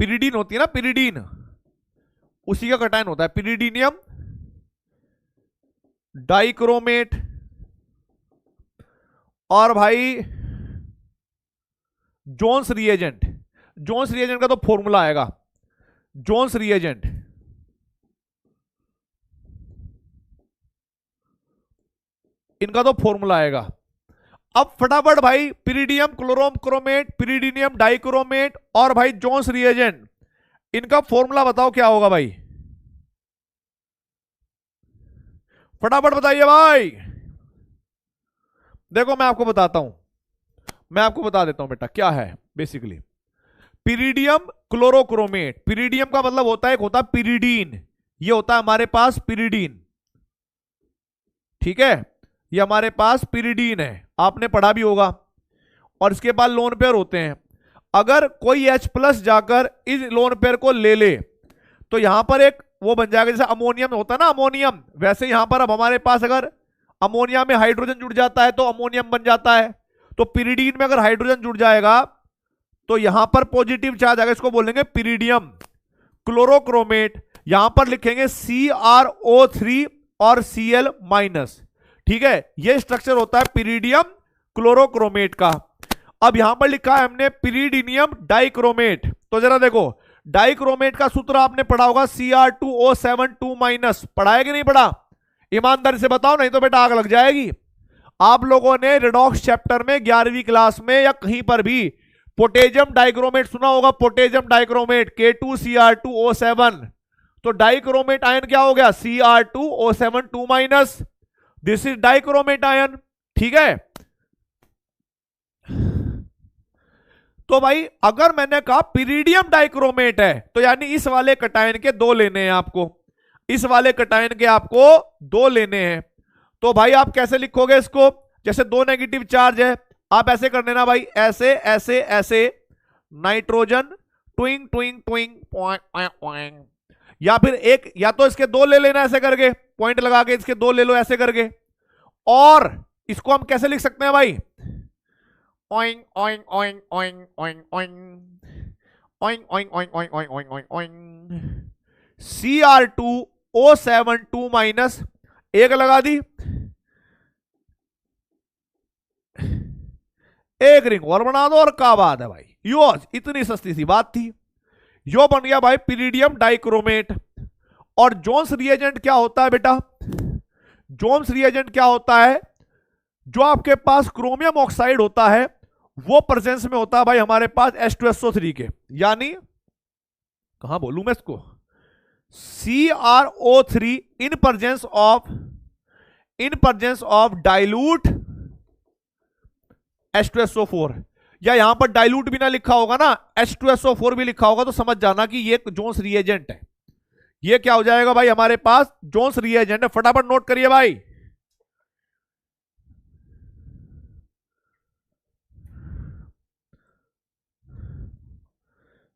पिरीडीन होती है ना, पिरीडीन, उसी का कटायन होता है पिरीडिनियम डाइक्रोमेट। और भाई जोन्स रिएजेंट। जोन्स रिएजेंट का तो फॉर्मूला आएगा, जोन्स रिएजेंट इनका तो फॉर्मूला आएगा। अब फटाफट भाई पिरिडियम क्लोरोम क्रोमेट, पिरिडीनियम डाइक्रोमेट और भाई जोन्स रिएजेंट, इनका फॉर्मूला बताओ क्या होगा भाई, फटाफट बताइए भाई। देखो मैं आपको बताता हूं, मैं आपको बता देता हूं बेटा क्या है बेसिकली। पिरिडियम क्लोरोक्रोमेट, पिरिडियम का मतलब होता है, एक होता है पिरिडीन, ये होता है हमारे पास पिरिडीन, ठीक है, ये हमारे पास पिरिडीन है, आपने पढ़ा भी होगा। और इसके बाद लोन पेयर होते हैं, अगर कोई H प्लस जाकर इस लोन पेयर को ले ले तो यहां पर एक वो बन जाएगा, जैसे अमोनियम होता है ना अमोनियम, वैसे यहां पर अब हमारे पास अगर अमोनिया में हाइड्रोजन जुड़ जाता है तो अमोनियम बन जाता है। तो पिरिडीन में अगर हाइड्रोजन जुड़ जाएगा तो यहां पर पॉजिटिव चार्ज आएगा, इसको बोलेंगे पिरिडियम क्लोरोक्रोमेट, यहां पर लिखेंगे CrO3 और Cl माइनस, ठीक है, यह स्ट्रक्चर होता है पिरिडियम क्लोरोक्रोमेट का। अब यहां पर लिखा है हमने पिरिडीनियम डाइक्रोमेट, तो जरा देखो डाइक्रोमेट का सूत्र आपने पढ़ा होगा Cr2O7 2 माइनस, पढ़ा है कि नहीं पढ़ा, ईमानदारी से बताओ, नहीं तो बेटा आग लग जाएगी। आप लोगों ने रिडॉक्स चैप्टर में 11वीं क्लास में या कहीं पर भी पोटेशियम डाइक्रोमेट सुना होगा, पोटेशियम डाइक्रोमेट K2Cr2O7, तो डाइक्रोमेट आयन क्या हो गया Cr2O7 2 minus, this is dichromate ion, ठीक है। तो भाई अगर मैंने कहा पिरिडियम डाइक्रोमेट है तो यानी इस वाले कटायन के दो लेने हैं आपको, इस वाले कटायन के आपको दो लेने हैं। तो भाई आप कैसे लिखोगे इसको, जैसे दो नेगेटिव चार्ज है, आप ऐसे कर देना भाई, ऐसे ऐसे ऐसे, नाइट्रोजन ट्विंग ट्विंग ट्विंग, या फिर एक, या तो इसके दो ले लेना ऐसे करके, पॉइंट लगा के इसके दो ले लो ऐसे करके, और इसको हम कैसे लिख सकते हैं भाई, owing owing owing owing owing owing owing owing owing owing owing owing owing Cr2O7 2 minus, एक लगा दी, एक रिंग और बना दो, और क्या बात है भाई, यो इतनी सस्ती सी बात थी, यो बन गया भाई पिरिडियम डाइक्रोमेट। और जोन्स रिएजेंट क्या होता है बेटा, जोन्स रिएजेंट क्या होता है, जो आपके पास क्रोमियम ऑक्साइड होता है वो प्रेजेंस में होता है भाई हमारे पास H2SO3 के, यानी कहां बोलूं मैं इसको, CrO3 in presence of dilute H2SO4, या यहां पर डाइल्यूट भी ना लिखा होगा ना, H2SO4 भी लिखा होगा, तो समझ जाना कि ये जोन्स रिएजेंट है, ये क्या हो जाएगा भाई हमारे पास जोन्स रिएजेंट है, फटाफट नोट करिए भाई।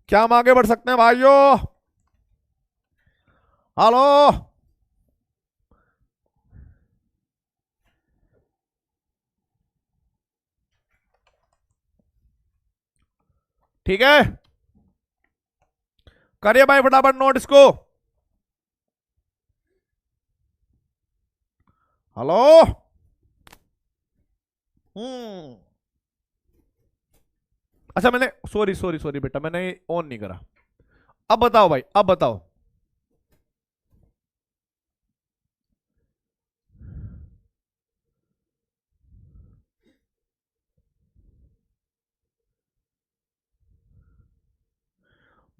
क्या हम आगे बढ़ सकते हैं भाइयों, हेलो, ठीक है, करिए भाई फटाफट नोट इसको, हेलो, अच्छा मैंने सॉरी सॉरी सॉरी बेटा मैंने ऑन नहीं करा, अब बताओ भाई, अब बताओ,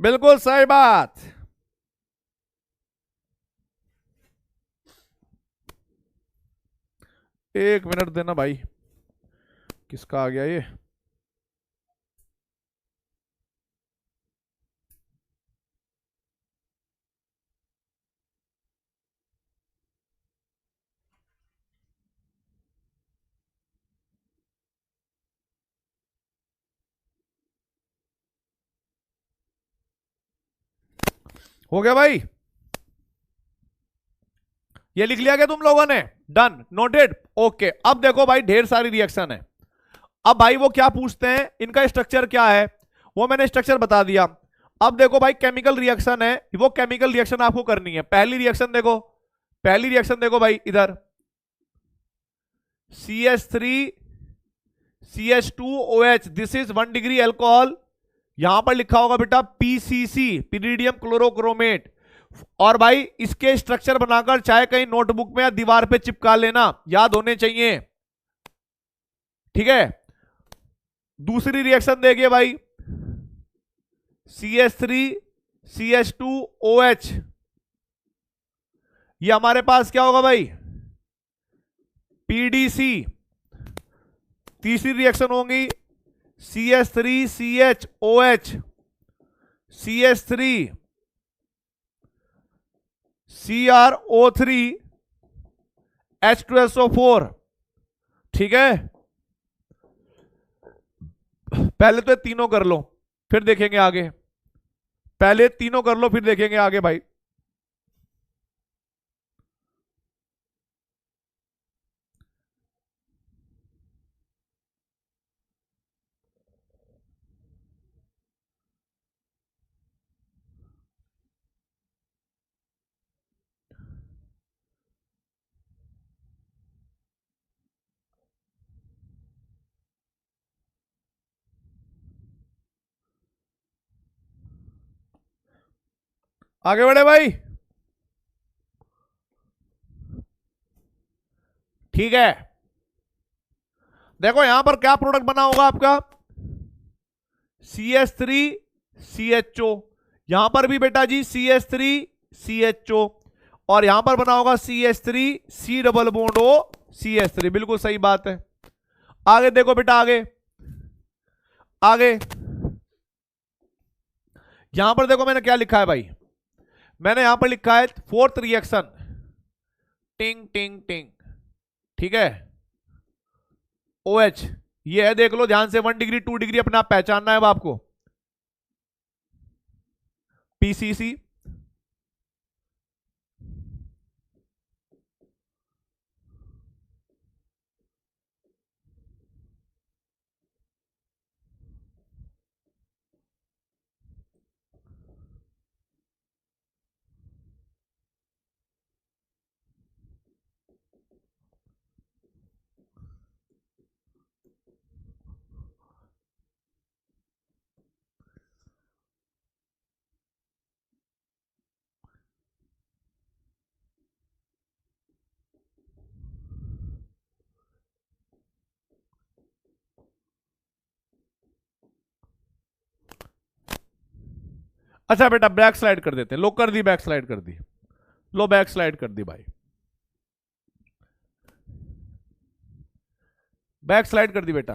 बिल्कुल सही बात, एक मिनट देना भाई, किसका आ गया ये, हो गया भाई, ये लिख लिया क्या तुम लोगों ने, डन नोटेड, ओके। अब देखो भाई ढेर सारी रिएक्शन है, अब भाई वो क्या पूछते हैं, इनका स्ट्रक्चर क्या है, वो मैंने स्ट्रक्चर बता दिया। अब देखो भाई केमिकल रिएक्शन है, वो केमिकल रिएक्शन आपको करनी है। पहली रिएक्शन देखो, पहली रिएक्शन देखो भाई इधर, CH3 CH2OH, this is 1 degree alcohol. यहां पर लिखा होगा बेटा PCC, पिरीडियम क्लोरोक्रोमेट। और भाई इसके स्ट्रक्चर बनाकर चाहे कहीं नोटबुक में या दीवार पे चिपका लेना, याद होने चाहिए, ठीक है। दूसरी रिएक्शन देखिए भाई, CH3 CH2OH, ये हमारे पास क्या होगा भाई, PDC। तीसरी रिएक्शन होगी CH3 CHOH, CH3 CrO3 H2SO4, ठीक है। पहले तो तीनों कर लो फिर देखेंगे आगे, पहले तीनों कर लो फिर देखेंगे आगे भाई। आगे बढ़े भाई, ठीक है। देखो यहां पर क्या प्रोडक्ट बना होगा आपका, CH3 CHO, यहां पर भी बेटा जी CH3 CHO, और यहां पर बना होगा CH3 C double bond O CH3, बिल्कुल सही बात है। आगे देखो बेटा, आगे आगे यहां पर देखो मैंने क्या लिखा है भाई, मैंने यहां पर लिखा है फोर्थ रिएक्शन, टिंग टिंग टिंग, ठीक है। OH ये है, देख लो ध्यान से, 1 डिग्री 2 डिग्री अपना आप पहचानना है अब आपको। PCC, अच्छा बेटा बैक स्लाइड कर देते हैं, लो कर दी, बैक स्लाइड कर दी, लो बैक स्लाइड कर दी भाई, बैक स्लाइड कर दी बेटा।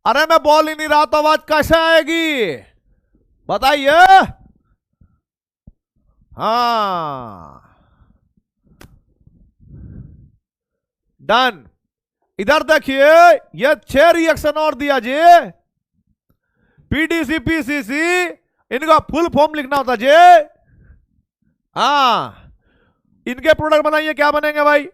अरे मैं बोल ही नहीं रहा तो आवाज कैसे आएगी बताइए। हाँ डन। इधर देखिए, ये 6 रिएक्शन और दिया जी, PDC PCC, इनका फुल फॉर्म लिखना होता जी। हाँ इनके प्रोडक्ट बनाइए, क्या बनेंगे भाई,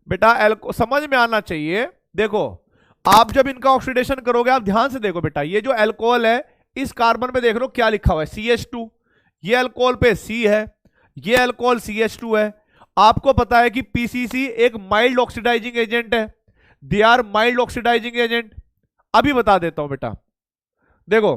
बेटा समझ में आना चाहिए। देखो आप जब इनका ऑक्सीडेशन करोगे, आप ध्यान से देखो बेटा, ये जो अल्कोहल है इस कार्बन पे देख लो क्या लिखा हुआ है, CH2, ये अल्कोहल पे C है, ये अल्कोहल CH2 है। आपको पता है कि PCC एक माइल्ड ऑक्सीडाइजिंग एजेंट है, they are mild oxidizing agent. अभी बता देता हूं बेटा, देखो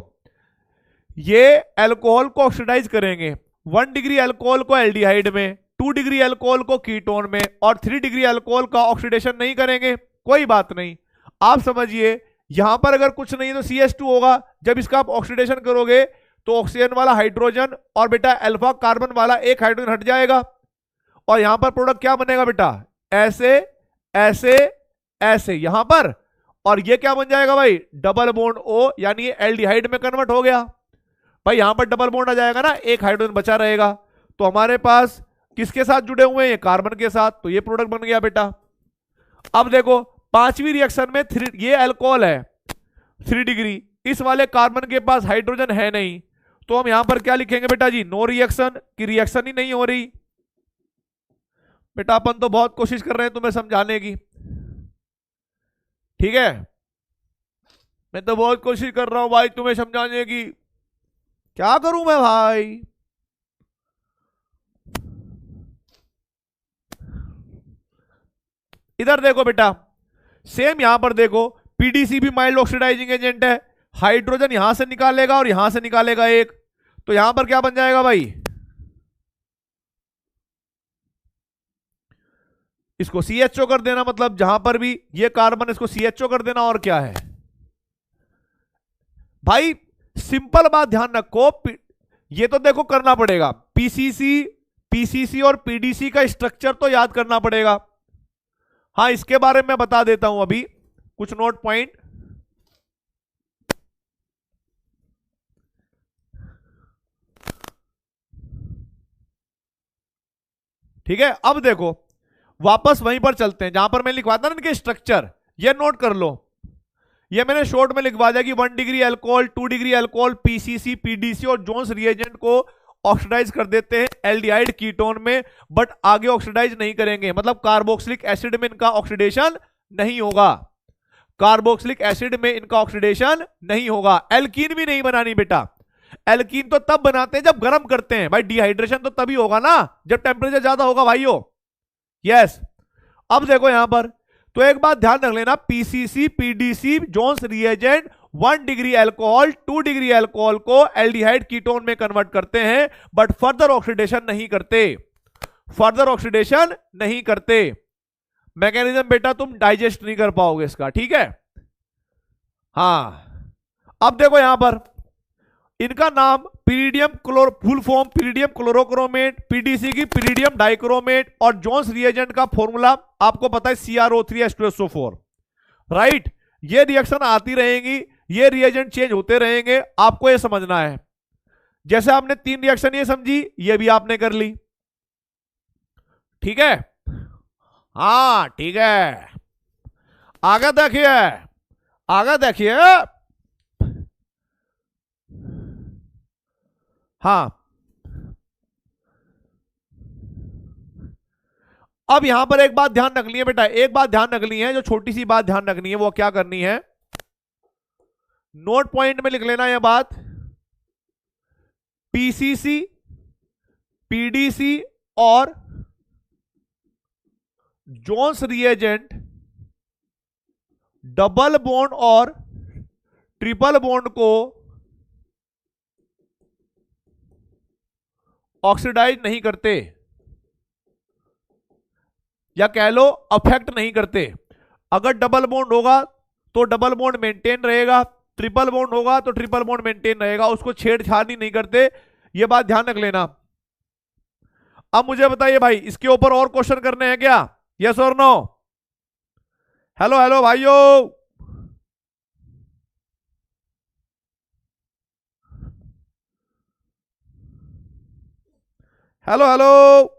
ये अल्कोहल को ऑक्सीडाइज करेंगे, 1 डिग्री अल्कोहल को एल्डिहाइड में, 2 डिग्री अल्कोहल को कीटोन में, और 3 डिग्री अल्कोहल का ऑक्सीडेशन नहीं करेंगे, कोई बात नहीं। आप समझिए यहां पर अगर कुछ नहीं तो CH2 होगा, जब इसका आप ऑक्सीडेशन करोगे तो ऑक्सीजन वाला हाइड्रोजन और बेटा अल्फा कार्बन वाला एक हाइड्रोजन हट जाएगा, और यहां पर प्रोडक्ट क्या बनेगा बेटा, ऐसे ऐसे ऐसे यहां पर, और ये क्या बन जाएगा भाई, डबल बॉन्ड O, यानी ये एल्डिहाइड में कन्वर्ट हो गया भाई। यहां पर डबल बॉन्ड आ जाएगा ना, एक हाइड्रोजन बचा रहेगा, तो हमारे पास किसके साथ जुड़े हुए हैं, ये कार्बन के साथ, तो ये प्रोडक्ट बन गया बेटा। अब देखो पांचवी रिएक्शन में ये अल्कोहल है 3 डिग्री, इस वाले कार्बन के पास हाइड्रोजन है नहीं, तो हम यहां पर क्या लिखेंगे बेटा जी, नो रिएक्शन, की रिएक्शन ही नहीं हो रही। बेटा अपन तो बहुत कोशिश कर रहे हैं तुम्हें समझाने की, ठीक है, मैं तो बहुत कोशिश कर रहा हूं भाई तुम्हें समझाने की, क्या करूं मैं भाई। इधर देखो बेटा, सेम यहां पर देखो, पीडीसी भी माइल्ड ऑक्सीडाइजिंग एजेंट है, हाइड्रोजन यहां से निकालेगा और यहां से निकालेगा एक, तो यहां पर क्या बन जाएगा भाई, इसको CHO कर देना, मतलब जहां पर भी ये कार्बन इसको CHO कर देना, और क्या है भाई। सिंपल बात ध्यान रखो, ये तो देखो करना पड़ेगा, पीसीसी, पीसीसी और पीडीसी का स्ट्रक्चर तो याद करना पड़ेगा। हाँ, इसके बारे में बता देता हूं अभी कुछ नोट पॉइंट। ठीक है, अब देखो वापस वहीं पर चलते हैं जहां पर मैं लिखवाता ना इनके स्ट्रक्चर, ये नोट कर लो। ये मैंने शॉर्ट में लिखवा दिया कि 1 degree alcohol, 2 degree alcohol, PCC, PDC और जोन्स रिएजेंट को ऑक्सीडाइज कर देते हैं एल्डिहाइड कीटोन में, बट आगे ऑक्सीडाइज नहीं करेंगे, मतलब कार्बोक्सिलिक एसिड में इनका ऑक्सीडेशन नहीं होगा, कार्बोक्सिलिक एसिड में इनका ऑक्सीडेशन नहीं होगा। एल्कीन भी नहीं बनानी बेटा, एल्कीन तो तब बनाते हैं जब गर्म करते हैं भाई, डिहाइड्रेशन तो तभी होगा ना जब टेम्परेचर ज्यादा होगा भाइयों। यस, अब देखो यहां पर, तो एक बात ध्यान रख लेना, PCC PDC Jones reagent 1 degree alcohol 2 degree alcohol को एल्डिहाइड कीटोन में कन्वर्ट करते हैं, बट फर्दर ऑक्सीडेशन नहीं करते, फर्दर ऑक्सीडेशन नहीं करते। मैकेनिज्म बेटा तुम डाइजेस्ट नहीं कर पाओगे इसका, ठीक है। हाँ, अब देखो यहां पर इनका नाम पीरिडियम क्लोर, फुल फॉर्म पीरिडियम क्लोरोक्रोमेट, पीडीसी की पीरिडियम डाइक्रोमेट, और जोन्स रिएजेंट का फॉर्मूला आपको पता है CrO3H2SO4, राइट। ये रिएक्शन आती रहेंगी, ये रिएजेंट चेंज होते रहेंगे, आपको ये समझना है। जैसे आपने 3 रिएक्शन ये समझी, ये भी आपने कर ली, ठीक है। हाँ ठीक है, आगे देखिए, आगे देखिए। हाँ, अब यहां पर एक बात ध्यान रखनी है बेटा, एक बात ध्यान रखनी है, जो छोटी सी बात ध्यान रखनी है, वो क्या करनी है, नोट पॉइंट में लिख लेना यह बात, पीसीसी, पीडीसी और जोन्स रिएजेंट डबल बॉन्ड और ट्रिपल बॉन्ड को ऑक्सीडाइज नहीं करते, या कह लो अफेक्ट नहीं करते। अगर डबल बॉन्ड होगा तो डबल बॉन्ड मेंटेन रहेगा, ट्रिपल बॉन्ड होगा तो ट्रिपल बॉन्ड मेंटेन रहेगा, उसको छेड़छाड़ नहीं करते, ये बात ध्यान रख लेना। अब मुझे बताइए भाई, इसके ऊपर और क्वेश्चन करने हैं क्या, यस और नो। हेलो हेलो भाइयों, हेलो हेलो।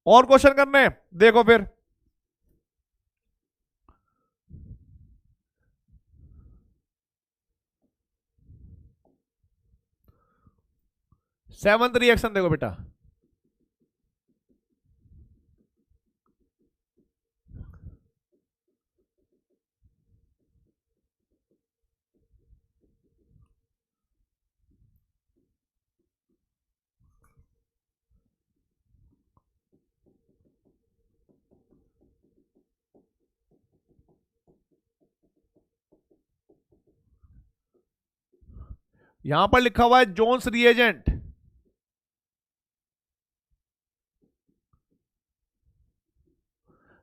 और क्वेश्चन करने, देखो फिर। 7th रिएक्शन देखो बेटा, यहां पर लिखा हुआ है जोन्स रिएजेंट,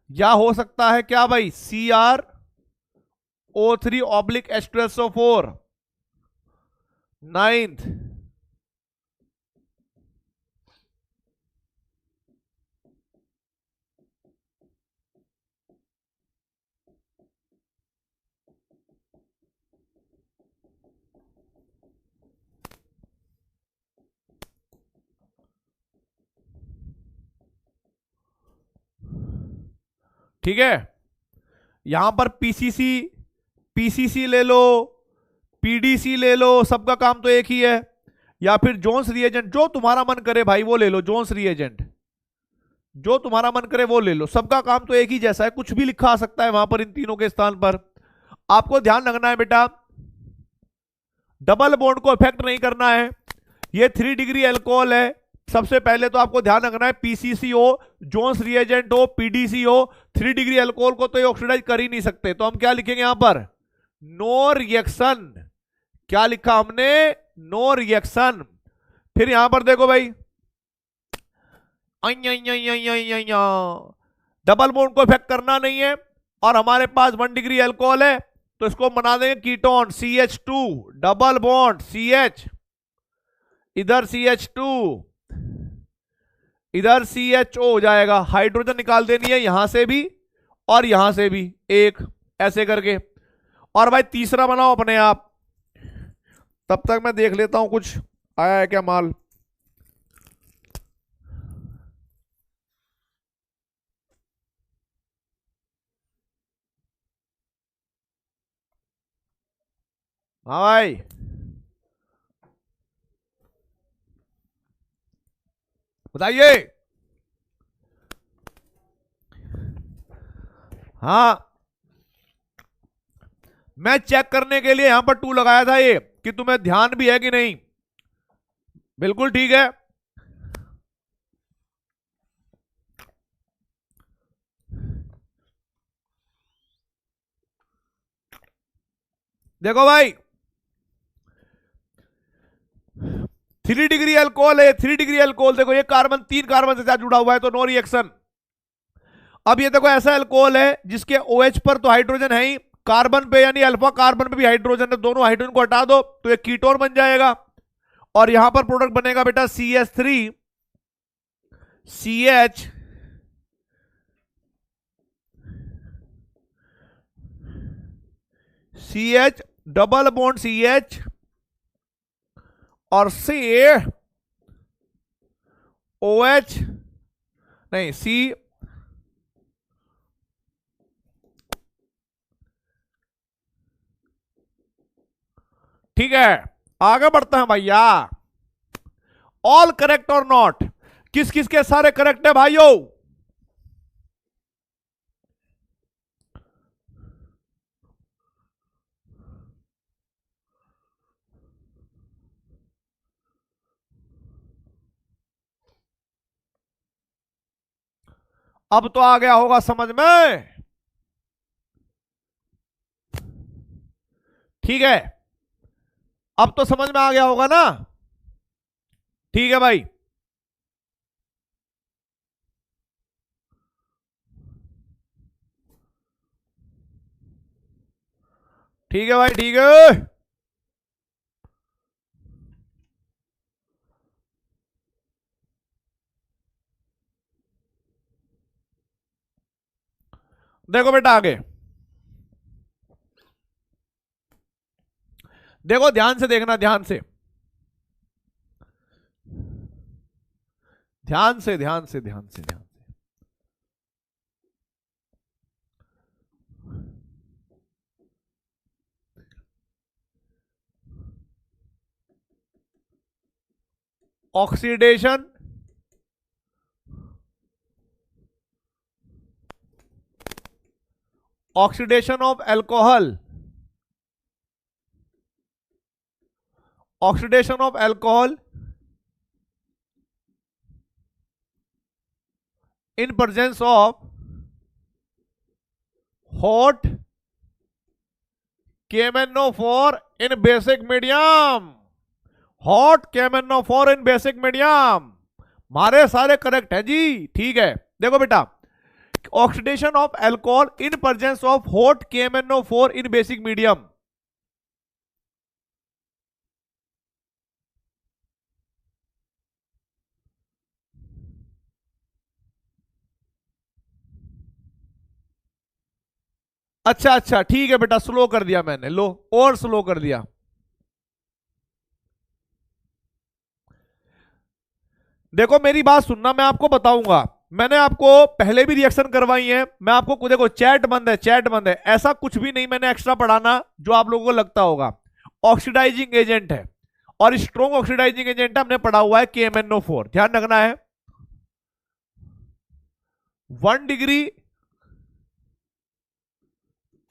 या हो सकता है क्या भाई, CrO3/H2SO4, 9th। ठीक है, यहां पर पीसीसी, पीसीसी ले लो, पीडीसी ले लो, सबका काम तो एक ही है। या फिर जोन्स रिएजेंट, जो तुम्हारा मन करे भाई वो ले लो, जोन्स रिएजेंट जो तुम्हारा मन करे वो ले लो, सबका काम तो एक ही जैसा है, कुछ भी लिखा आ सकता है वहां पर इन तीनों के स्थान पर। आपको ध्यान रखना है बेटा, डबल बॉन्ड को इफेक्ट नहीं करना है। ये 3 डिग्री अल्कोहल है। सबसे पहले तो आपको ध्यान रखना है पीसीसी हो, जोन्स रिएजेंट हो, पीडीसी हो, 3 डिग्री अल्कोहल को तो ये ऑक्सीडाइज कर ही नहीं सकते। तो हम क्या लिखेंगे यहां पर, नो रिएक्शन। क्या लिखा हमने, नो रिएक्शन। फिर यहां पर देखो भाई, डबल बॉन्ड को इफेक्ट करना नहीं है और हमारे पास 1 डिग्री अल्कोहल है, तो इसको बना देंगे ketone CH2, double bond CH, इधर CH2, इधर CHO हो जाएगा। हाइड्रोजन निकाल देनी है यहां से भी और यहां से भी एक, ऐसे करके। और भाई तीसरा बनाओ अपने आप। तब तक मैं देख लेता हूं कुछ आया है क्या माल। हाँ भाई, बताइए। हाँ, मैं चेक करने के लिए यहां पर 2 लगाया था ये, कि तुम्हें ध्यान भी है कि नहीं। बिल्कुल ठीक है। देखो भाई, 3 डिग्री अल्कोहल है, 3 डिग्री अल्कोहल। देखो ये कार्बन 3 कार्बन से साथ जुड़ा हुआ है, तो नो रिएक्शन। अब ये देखो ऐसा अल्कोहल है जिसके OH पर तो हाइड्रोजन है ही, कार्बन पे यानी अल्फा कार्बन पे भी हाइड्रोजन है, दोनों हाइड्रोजन को हटा दो तो ये कीटोन बन जाएगा। और यहां पर प्रोडक्ट बनेगा बेटा CH3 CH, CH double bond CH और C OH, नहीं C, ठीक है। आगे बढ़ते हैं भैया। ऑल करेक्ट और नॉट, किस किस के सारे करेक्ट है भाइयों। अब तो आ गया होगा समझ में, ठीक है। अब तो समझ में आ गया होगा ना, ठीक है भाई। ठीक है भाई, ठीक है। देखो बेटा आगे, देखो ध्यान से देखना, ध्यान से, ध्यान से, ध्यान से, ध्यान से, ध्यान से। Oxidation, oxidation of alcohol, oxidation of alcohol in presence of hot KMnO4 in basic medium, hot KMnO4 in basic medium। हमारे सारे करेक्ट है जी, ठीक है। देखो बेटा, oxidation of alcohol in presence of hot KMnO4 in basic medium. अच्छा अच्छा, ठीक है बेटा, स्लो कर दिया मैंने, लो और स्लो कर दिया। देखो मेरी बात सुनना, मैं आपको बताऊंगा। मैंने आपको पहले भी रिएक्शन करवाई है, मैं आपको देखो चैट बंद है, चैट बंद है, ऐसा कुछ भी नहीं मैंने एक्स्ट्रा पढ़ाना जो आप लोगों को लगता होगा। ऑक्सीडाइजिंग एजेंट है और स्ट्रॉन्ग ऑक्सीडाइजिंग एजेंट हमने पढ़ा हुआ है KMnO4, ध्यान रखना है। 1 degree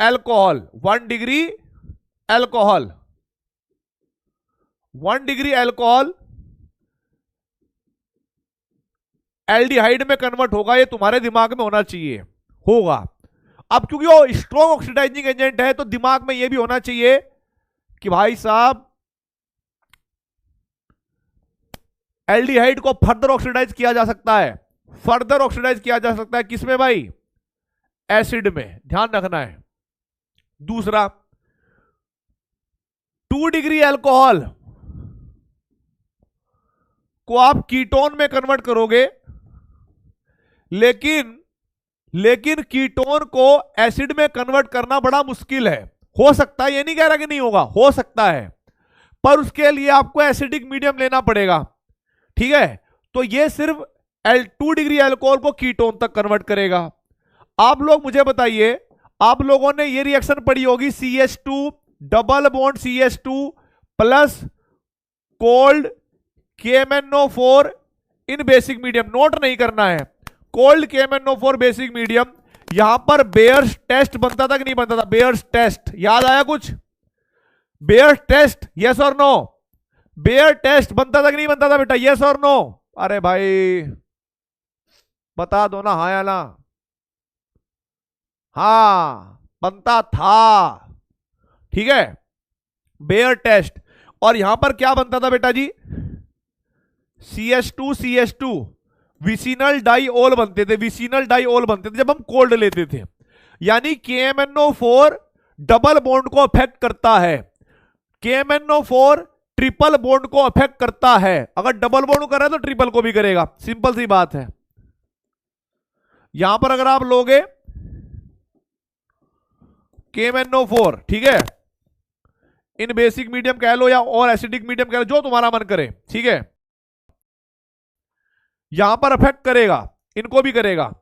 alcohol, 1 degree alcohol, 1 degree alcohol aldehyde में कन्वर्ट होगा, ये तुम्हारे दिमाग में होना चाहिए, होगा। अब क्योंकि वो स्ट्रॉन्ग ऑक्सीडाइजिंग एजेंट है तो दिमाग में ये भी होना चाहिए कि भाई साहब एल्डिहाइड को फर्दर ऑक्सीडाइज किया जा सकता है, फर्दर ऑक्सीडाइज किया जा सकता है किसमें भाई? एसिड में, ध्यान रखना है। दूसरा, 2 डिग्री एल्कोहल को आप कीटोन में कन्वर्ट करोगे, लेकिन कीटोन को एसिड में कन्वर्ट करना बड़ा मुश्किल है। हो सकता है, ये नहीं कह रहा कि नहीं होगा, हो सकता है, पर उसके लिए आपको एसिडिक मीडियम लेना पड़ेगा, ठीक है। तो ये सिर्फ 2 डिग्री अल्कोहल को कीटोन तक कन्वर्ट करेगा। आप लोग मुझे बताइए, आप लोगों ने ये रिएक्शन पढ़ी होगी, CH2 double bond CH2 plus cold KMnO4 इन बेसिक मीडियम। नोट नहीं करना है, कोल्ड KMnO4 बेसिक मीडियम। यहां पर बेयर्स टेस्ट बनता था कि नहीं बनता था? बेयर्स टेस्ट याद आया कुछ? बेयर्स टेस्ट, यस और नो? बेयर टेस्ट बनता था कि नहीं बनता था बेटा? यस और नो? अरे भाई बता दो ना, हाँ या ना? हाँ बनता था, ठीक है, बेयर टेस्ट। और यहां पर क्या बनता था बेटा जी? CH2 विसिनल डाइओल बनते थे, विसिनल डाइओल बनते थे जब हम कोल्ड लेते थे। यानी KMnO4 डबल बॉन्ड को अफेक्ट करता है, KMnO4 ट्रिपल बॉन्ड को अफेक्ट करता है। अगर डबल बॉन्ड कर रहा है तो ट्रिपल को भी करेगा, सिंपल सी बात है। यहां पर अगर आप लोगे KMnO4, ठीक है, इन बेसिक मीडियम कह लो या और एसिडिक मीडियम कह लो, जो तुम्हारा मन करे, ठीक है, यहां पर अफेक्ट करेगा, इनको भी करेगा।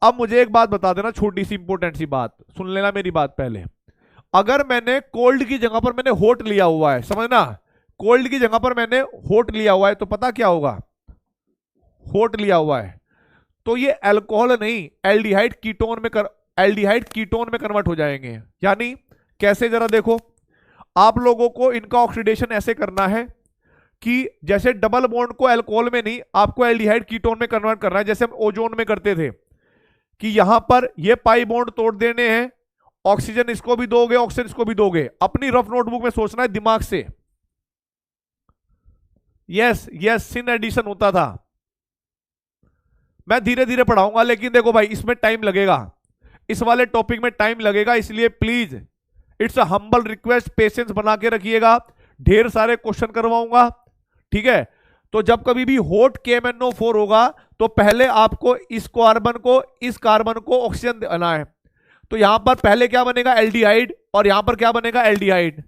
अब मुझे एक बात बता देना, छोटी सी इंपॉर्टेंट सी बात सुन लेना मेरी बात पहले। अगर मैंने कोल्ड की जगह पर मैंने हॉट लिया हुआ है, समझना, कोल्ड की जगह पर मैंने हॉट लिया हुआ है, तो पता क्या होगा? हॉट लिया हुआ है तो ये अल्कोहल नहीं, एल्डिहाइड कीटोन में एल्डिहाइड कीटोन में कन्वर्ट हो जाएंगे। यानी कैसे, जरा देखो, आप लोगों को इनका ऑक्सीडेशन ऐसे करना है कि जैसे डबल बॉन्ड को अल्कोहल में नहीं, आपको एल्डिहाइड कीटोन में कन्वर्ट करना है, जैसे हम ओजोन में करते थे कि यहां पर ये पाई बॉन्ड तोड़ देने हैं, ऑक्सीजन इसको भी दोगे, ऑक्सीजन इसको भी दोगे। अपनी रफ नोटबुक में सोचना है दिमाग से। यस यस, सिन एडिशन होता था। मैं धीरे धीरे पढ़ाऊंगा, लेकिन देखो भाई इसमें टाइम लगेगा, इस वाले टॉपिक में टाइम लगेगा, इसलिए please it's a humble request, patience बना के रखिएगा। ढेर सारे क्वेश्चन करवाऊंगा, ठीक है। तो जब कभी भी हॉट KMnO4 होगा तो पहले आपको इस कार्बन को ऑक्सीजन देना है। तो यहां पर पहले क्या बनेगा? एल्डिहाइड, और यहां पर क्या बनेगा? एल्डिहाइड।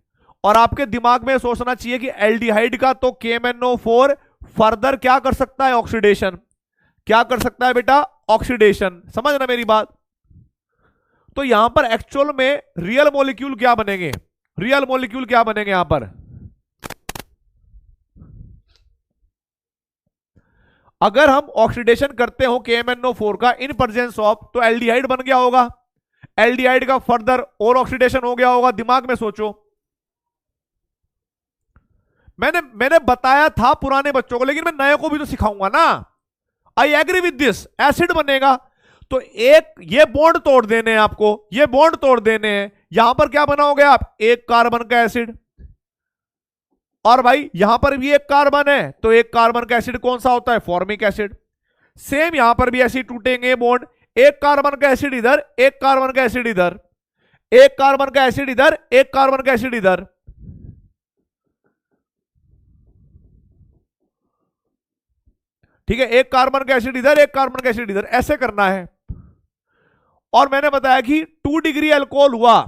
और आपके दिमाग में सोचना चाहिए कि एल्डिहाइड का तो KMnO4 फर्दर क्या कर सकता है? ऑक्सीडेशन। क्या कर सकता है बेटा? ऑक्सीडेशन। समझना मेरी बात। तो यहां पर एक्चुअल में रियल मॉलिक्यूल क्या बनेंगे? रियल मॉलिक्यूल क्या बनेंगे यहां पर? अगर हम ऑक्सीडेशन करते हो KMnO4 का इन प्रेजेंस ऑफ, तो एल्डिहाइड बन गया होगा, एल्डिहाइड का फर्दर और ऑक्सीडेशन हो गया होगा। दिमाग में सोचो, मैंने बताया था पुराने बच्चों को, लेकिन मैं नए को भी तो सिखाऊंगा ना। I agree with this. Acid बनेगा तो एक ये बॉन्ड तोड़ देने हैं आपको, ये बॉन्ड तोड़ देने हैं। यहां पर क्या बना हो गया? आप एक कार्बन का एसिड, और भाई यहां पर भी एक कार्बन है, तो एक कार्बन का एसिड कौन सा होता है? Formic acid. सेम यहां पर भी ऐसे टूटेंगे बॉन्ड, एक कार्बन का एसिड इधर, एक कार्बन का एसिड इधर, एक कार्बन का एसिड इधर, एक कार्बन का एसिड इधर। ठीक है, एक कार्बन का एसिड इधर, एक कार्बन का एसिड इधर, ऐसे करना है। और मैंने बताया कि 2 डिग्री अल्कोहल हुआ,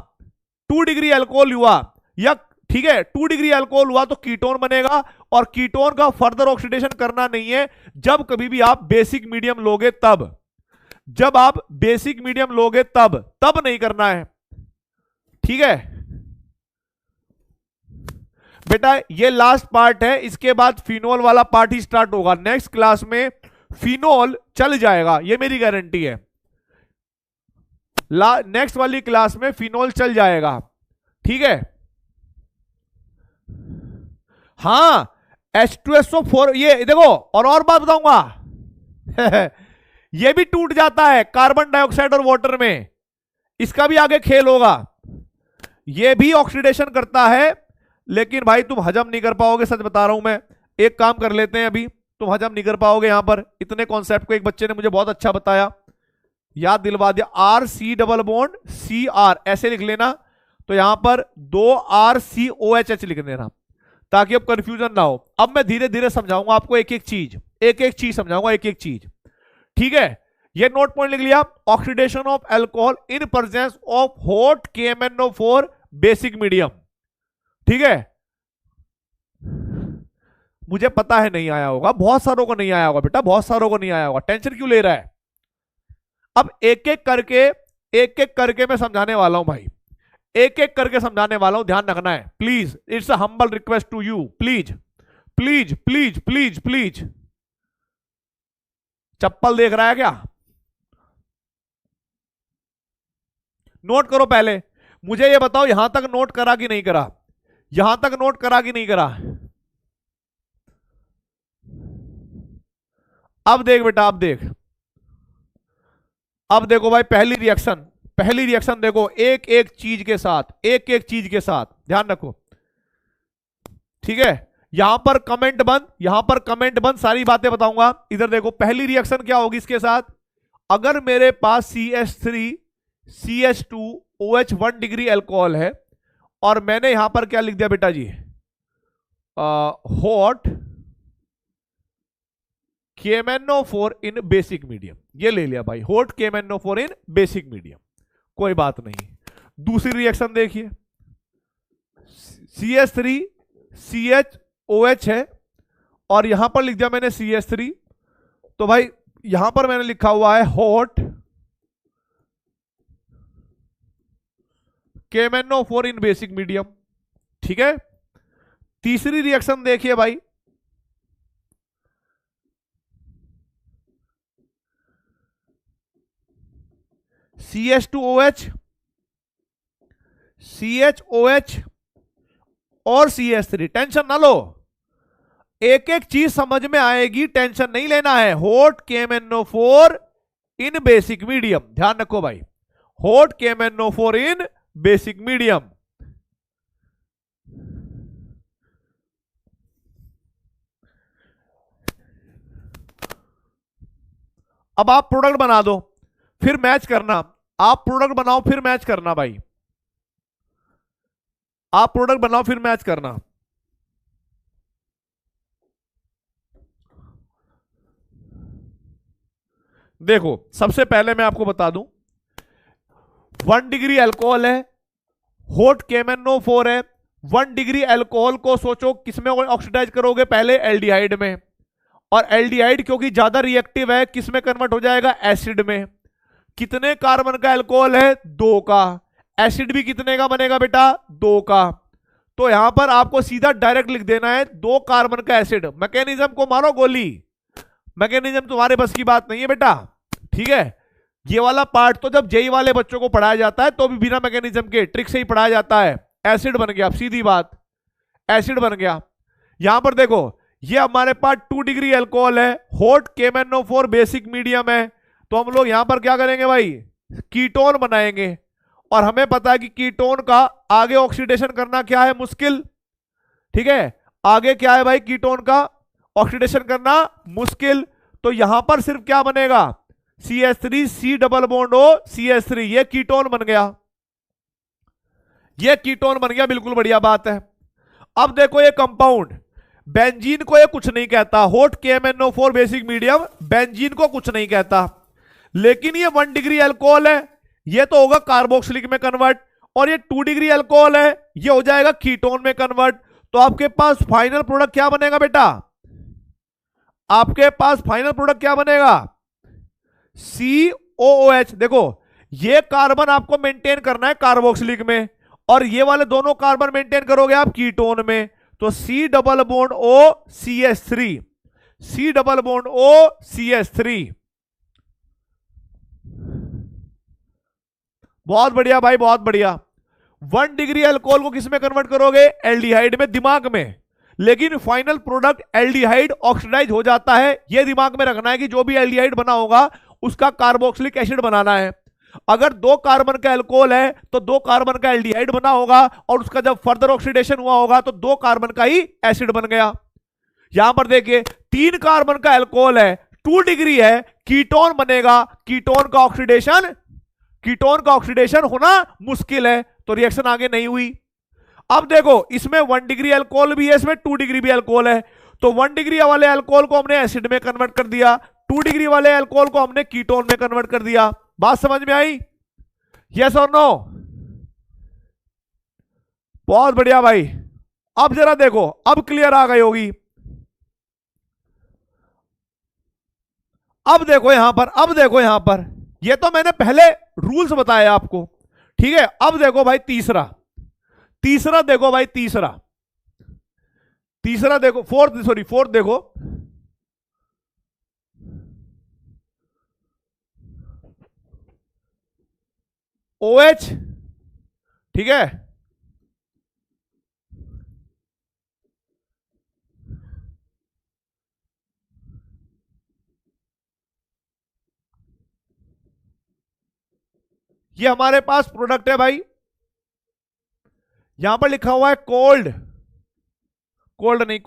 2 डिग्री अल्कोहल हुआ या, ठीक है, 2 डिग्री अल्कोहल हुआ तो कीटोन बनेगा, और कीटोन का फर्दर ऑक्सीडेशन करना नहीं है। जब कभी भी आप बेसिक मीडियम लोगे तब, जब आप बेसिक मीडियम लोगे तब नहीं करना है। ठीक है बेटा, ये लास्ट पार्ट है, इसके बाद फिनोल वाला पार्ट ही स्टार्ट होगा। नेक्स्ट क्लास में फिनोल चल जाएगा, ये मेरी गारंटी है। नेक्स्ट वाली क्लास में फिनोल चल जाएगा। ठीक है, हाँ H2SO4 ये देखो, और बात बताऊंगा ये भी टूट जाता है कार्बन डाइऑक्साइड और वाटर में, इसका भी आगे खेल होगा। ये भी ऑक्सीडेशन करता है, लेकिन भाई तुम हजम नहीं कर पाओगे, सच बता रहा हूं मैं। एक काम कर लेते हैं, अभी तुम हजम नहीं कर पाओगे यहां पर इतने कॉन्सेप्ट को। एक बच्चे ने मुझे बहुत अच्छा बताया, याद दिलवा दिया। RC+CR ऐसे लिख लेना, तो यहां पर 2RCOHH लिख देना, ताकि अब कंफ्यूजन ना हो। अब मैं धीरे धीरे समझाऊंगा आपको, एक एक चीज समझाऊंगा, एक एक चीज। ठीक है, ये नोट पॉइंट लिख लिया। Oxidation of alcohol in presence of hot KMnO4 basic medium. ठीक है, मुझे पता है नहीं आया होगा, बहुत सारों को नहीं आया होगा बेटा, बहुत सारों को नहीं आया होगा, टेंशन क्यों ले रहा है। अब एक एक करके मैं समझाने वाला हूं भाई, एक एक करके समझाने वाला हूं, ध्यान रखना है please. It's a humble request to you, please please please please please. चप्पल देख रहा है क्या? नोट करो पहले, मुझे ये बताओ यहां तक नोट करा कि नहीं करा, यहां तक नोट करा कि नहीं करा। अब देख बेटा, अब देखो भाई, पहली रिएक्शन देखो, एक एक चीज के साथ ध्यान रखो। ठीक है, यहां पर कमेंट बंद, सारी बातें बताऊंगा। इधर देखो, पहली रिएक्शन क्या होगी इसके साथ। अगर मेरे पास CH3 CH2 OH 1 degree alcohol है, और मैंने यहां पर क्या लिख दिया बेटा जी, हॉट KMnO4 इन बेसिक मीडियम, ये ले लिया भाई, हॉट KMnO4 इन बेसिक मीडियम, कोई बात नहीं। दूसरी रिएक्शन देखिए, CH3 CHOH है, और यहां पर लिख दिया मैंने CH3, तो भाई यहां पर मैंने लिखा हुआ है हॉट KMnO4 इन बेसिक मीडियम। ठीक है, तीसरी रिएक्शन देखिए भाई, CH2OH CHOH और CH3। टेंशन ना लो, एक एक चीज समझ में आएगी, टेंशन नहीं लेना है। हॉट KMnO4 इन बेसिक मीडियम, ध्यान रखो भाई, हॉट KMnO4 इन बेसिक मीडियम। अब आप प्रोडक्ट बना दो, फिर मैच करना। आप प्रोडक्ट बनाओ फिर मैच करना भाई, आप प्रोडक्ट बनाओ फिर मैच करना। देखो, सबसे पहले मैं आपको बता दूं, 1 डिग्री अल्कोहल है, हॉट KMnO4 है। 1 डिग्री अल्कोहल को सोचो किसमें ऑक्सीडाइज करोगे, पहले एल्डिहाइड में, और एल्डिहाइड क्योंकि ज्यादा रिएक्टिव है, किसमें कन्वर्ट हो जाएगा, एसिड में। कितने कार्बन का अल्कोहल है, 2 का। एसिड भी कितने का बनेगा बेटा, 2 का। तो यहां पर आपको सीधा डायरेक्ट लिख देना है 2 कार्बन का एसिड। मैकेनिज्म को मारो गोली, मैकेनिज्म तुम्हारे बस की बात नहीं है बेटा। ठीक है, ये वाला पार्ट तो जब जेई वाले बच्चों को पढ़ाया जाता है तो भी बिना मैकेनिज्म के ट्रिक से ही पढ़ाया जाता है। एसिड बन गया, सीधी बात, एसिड बन गया। यहां पर देखो, ये हमारे पास 2 डिग्री अल्कोहल है, हॉट KMnO4 बेसिक मीडियम है, तो हम लोग यहां पर क्या करेंगे भाई, कीटोन बनाएंगे। और हमें पता है कि कीटोन का आगे ऑक्सीडेशन करना क्या है, मुश्किल। ठीक है, आगे क्या है भाई, कीटोन का ऑक्सीडेशन करना मुश्किल। तो यहां पर सिर्फ क्या बनेगा, CH3 C double bond O CH3, ये कीटोन बन गया, ये कीटोन बन गया, बिल्कुल बढ़िया बात है। अब देखो ये कंपाउंड, बेंजीन को ये कुछ नहीं कहता, hot KMnO4 basic medium benzene को कुछ नहीं कहता, लेकिन ये 1 डिग्री अल्कोहल है, ये तो होगा कार्बोक्सिलिक में कन्वर्ट। और ये 2 डिग्री अल्कोहल है, ये हो जाएगा कीटोन में कन्वर्ट। तो आपके पास फाइनल प्रोडक्ट क्या बनेगा बेटा? आपके पास फाइनल प्रोडक्ट क्या बनेगा? COOH। देखो ये कार्बन आपको मेंटेन करना है कार्बोक्सिलिक में, और ये वाले दोनों कार्बन मेंटेन करोगे आप कीटोन में। तो C double bond O CH3, C double bond O CH3। बहुत बढ़िया भाई, बहुत बढ़िया। 1 डिग्री अल्कोहल को किस में कन्वर्ट करोगे? एल्डिहाइड में, दिमाग में। लेकिन फाइनल प्रोडक्ट एल्डिहाइड ऑक्सीडाइज हो जाता है। यह दिमाग में रखना है कि जो भी एल्डिहाइड बना होगा उसका कार्बोक्सिलिक एसिड बनाना है। अगर 2 कार्बन का अल्कोहल है तो 2 कार्बन का एल्डिहाइड बना होगा, और उसका जब फर्दर ऑक्सीडेशन हुआ होगा तो 2 कार्बन का ही एसिड बन गया। यहां पर देखिए 3 कार्बन का अल्कोहल है, 2 डिग्री है, कीटोन बनेगा। कीटोन का ऑक्सीडेशन होना मुश्किल है, तो रिएक्शन आगे नहीं हुई। अब देखो इसमें 1 डिग्री अल्कोहल भी है, इसमें 2 डिग्री भी अल्कोहल है। तो 1 डिग्री वाले अल्कोहल को हमने एसिड में कन्वर्ट कर दिया, 2 डिग्री वाले अल्कोहल को हमने कीटोन में कन्वर्ट कर दिया। बात समझ में आई? यस और नो? बहुत बढ़िया भाई। अब जरा देखो, अब क्लियर आ गई होगी। अब देखो यहां पर, ये तो मैंने पहले रूल्स बताए आपको, ठीक है। अब देखो भाई तीसरा देखो भाई, तीसरा देखो, फोर्थ देखो। OH, ठीक है। ये हमारे पास प्रोडक्ट है भाई, यहां पर लिखा हुआ है कोल्ड नहीं,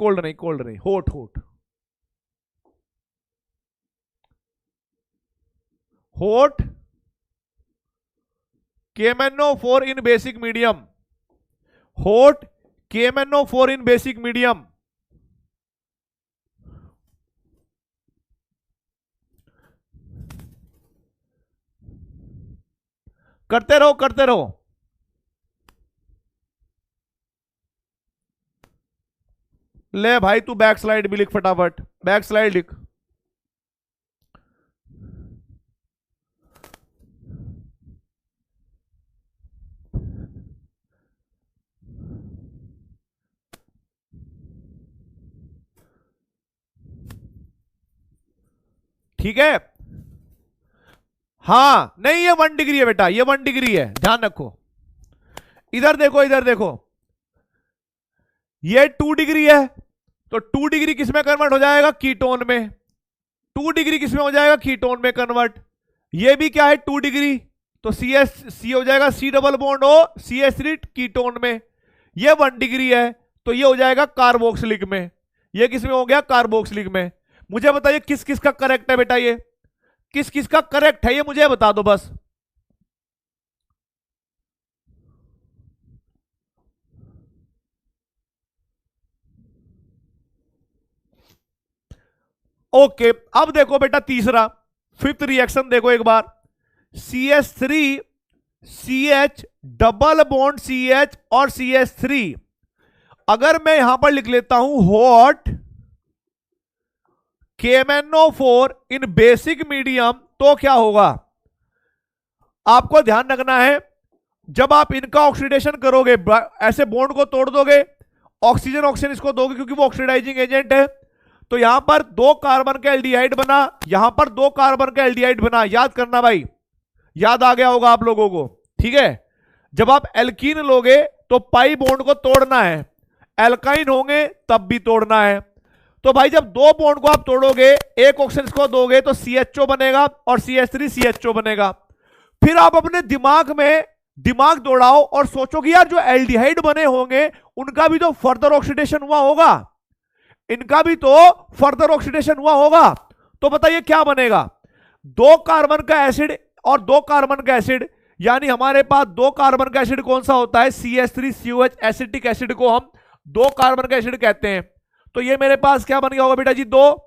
हॉट KMnO4 इन बेसिक मीडियम, हॉट KMnO4 इन बेसिक मीडियम। करते रहो। ले भाई तू बैक स्लाइड भी लिख, फटाफट बैक स्लाइड लिख। ठीक है। हाँ नहीं, ये 1 डिग्री है बेटा, ये 1 डिग्री है, ध्यान रखो। इधर देखो, ये 2 डिग्री है, तो 2 डिग्री किसमें कन्वर्ट हो जाएगा? कीटोन में। 2 डिग्री किसमें हो जाएगा? कीटोन में कन्वर्ट। ये भी क्या है? 2 डिग्री, तो सी हो जाएगा C double bond O CH3 ketone में। ये 1 डिग्री है, तो ये हो जाएगा कार्बोक्सिलिक में। ये किसमें हो गया? कार्बोक्सिलिक में। मुझे बताइए किस किस का करेक्ट है बेटा? ये किस किस का करेक्ट है, ये मुझे बता दो बस। ओके, अब देखो बेटा तीसरा, फिफ्थ रिएक्शन देखो एक बार। CH3 CH double bond CH और CH3। अगर मैं यहां पर लिख लेता हूं हॉट KMnO4 इन बेसिक मीडियम, तो क्या होगा? आपको ध्यान रखना है, जब आप इनका ऑक्सीडेशन करोगे, ऐसे बॉन्ड को तोड़ दोगे, ऑक्सीजन इसको दोगे क्योंकि वो ऑक्सीडाइजिंग एजेंट है, तो यहां पर 2 कार्बन का एल्डिहाइड बना, यहां पर 2 कार्बन का एल्डिहाइड बना। याद करना भाई, याद आ गया होगा आप लोगों को, ठीक है। जब आप एल्कीन लोगे तो पाई बॉन्ड को तोड़ना है, एल्काइन होंगे तब भी तोड़ना है। तो भाई जब 2 बॉन्ड को आप तोड़ोगे, एक ऑक्सीजन को दोगे, तो CHO बनेगा और CH3 CHO बनेगा। फिर आप अपने दिमाग दौड़ाओ और सोचो कि यार जो एल्डिहाइड बने होंगे उनका भी तो फर्दर ऑक्सीडेशन हुआ होगा, इनका भी तो फर्दर ऑक्सीडेशन हुआ होगा। तो बताइए क्या बनेगा? 2 कार्बन का एसिड और 2 कार्बन का एसिड, यानी हमारे पास 2 कार्बन का एसिड कौन सा होता है? CH3COH एसिटिक एसिड को हम 2 कार्बन का एसिड कहते हैं। तो ये मेरे पास क्या बन गया होगा बेटा जी? 2।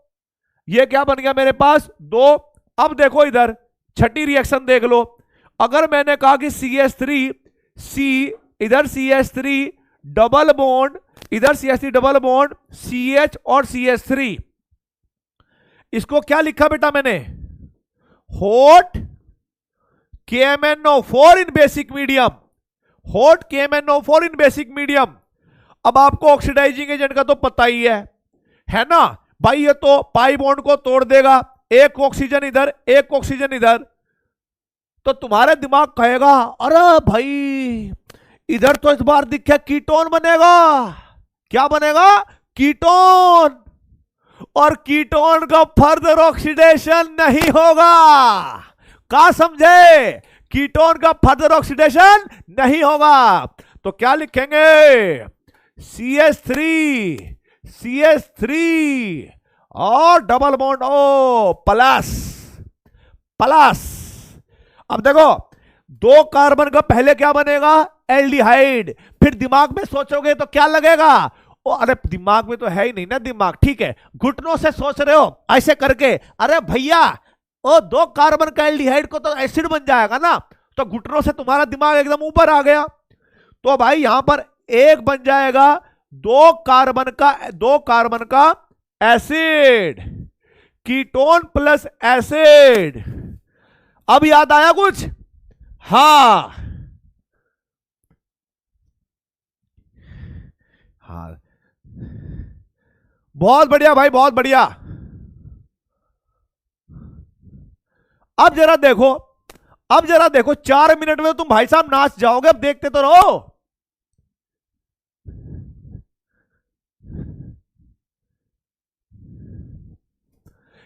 ये क्या बन गया मेरे पास? 2। अब देखो इधर छठी रिएक्शन देख लो। अगर मैंने कहा कि CH3 सी, इधर CH3 डबल बॉन्ड, इधर CH3 डबल बॉन्ड CH और CH3। इसको क्या लिखा बेटा मैंने, हॉट KMnO4 इन बेसिक मीडियम, हॉट KMnO4 इन बेसिक मीडियम। अब आपको ऑक्सीडाइजिंग एजेंट का तो पता ही है ना भाई, ये तो पाई बॉन्ड को तोड़ देगा, एक ऑक्सीजन इधर एक ऑक्सीजन इधर, तो तुम्हारे दिमाग कहेगा अरे भाई इधर तो इस बार दिखे कीटोन बनेगा। क्या बनेगा, कीटोन। और कीटोन का फर्दर ऑक्सीडेशन नहीं होगा। क्या समझे, कीटोन का फर्दर ऑक्सीडेशन नहीं होगा। तो क्या लिखेंगे, CH3 और double bond O plus plus. अब देखो दो कार्बन का पहले क्या बनेगा, एल्डिहाइड। फिर दिमाग में सोचोगे तो क्या लगेगा, ओ अरे दिमाग में तो है ही नहीं ना दिमाग, ठीक है घुटनों से सोच रहे हो ऐसे करके, अरे भैया ओ दो कार्बन का एल्डिहाइड को तो एसिड बन जाएगा ना, तो घुटनों से तुम्हारा दिमाग एकदम ऊपर आ गया। तो भाई यहां पर एक बन जाएगा दो कार्बन का एसिड, कीटोन प्लस एसिड। अब याद आया कुछ, हाँ हाँ बहुत बढ़िया भाई बहुत बढ़िया। अब जरा देखो 4 मिनट में तो तुम भाई साहब नाच जाओगे, अब देखते तो रहो।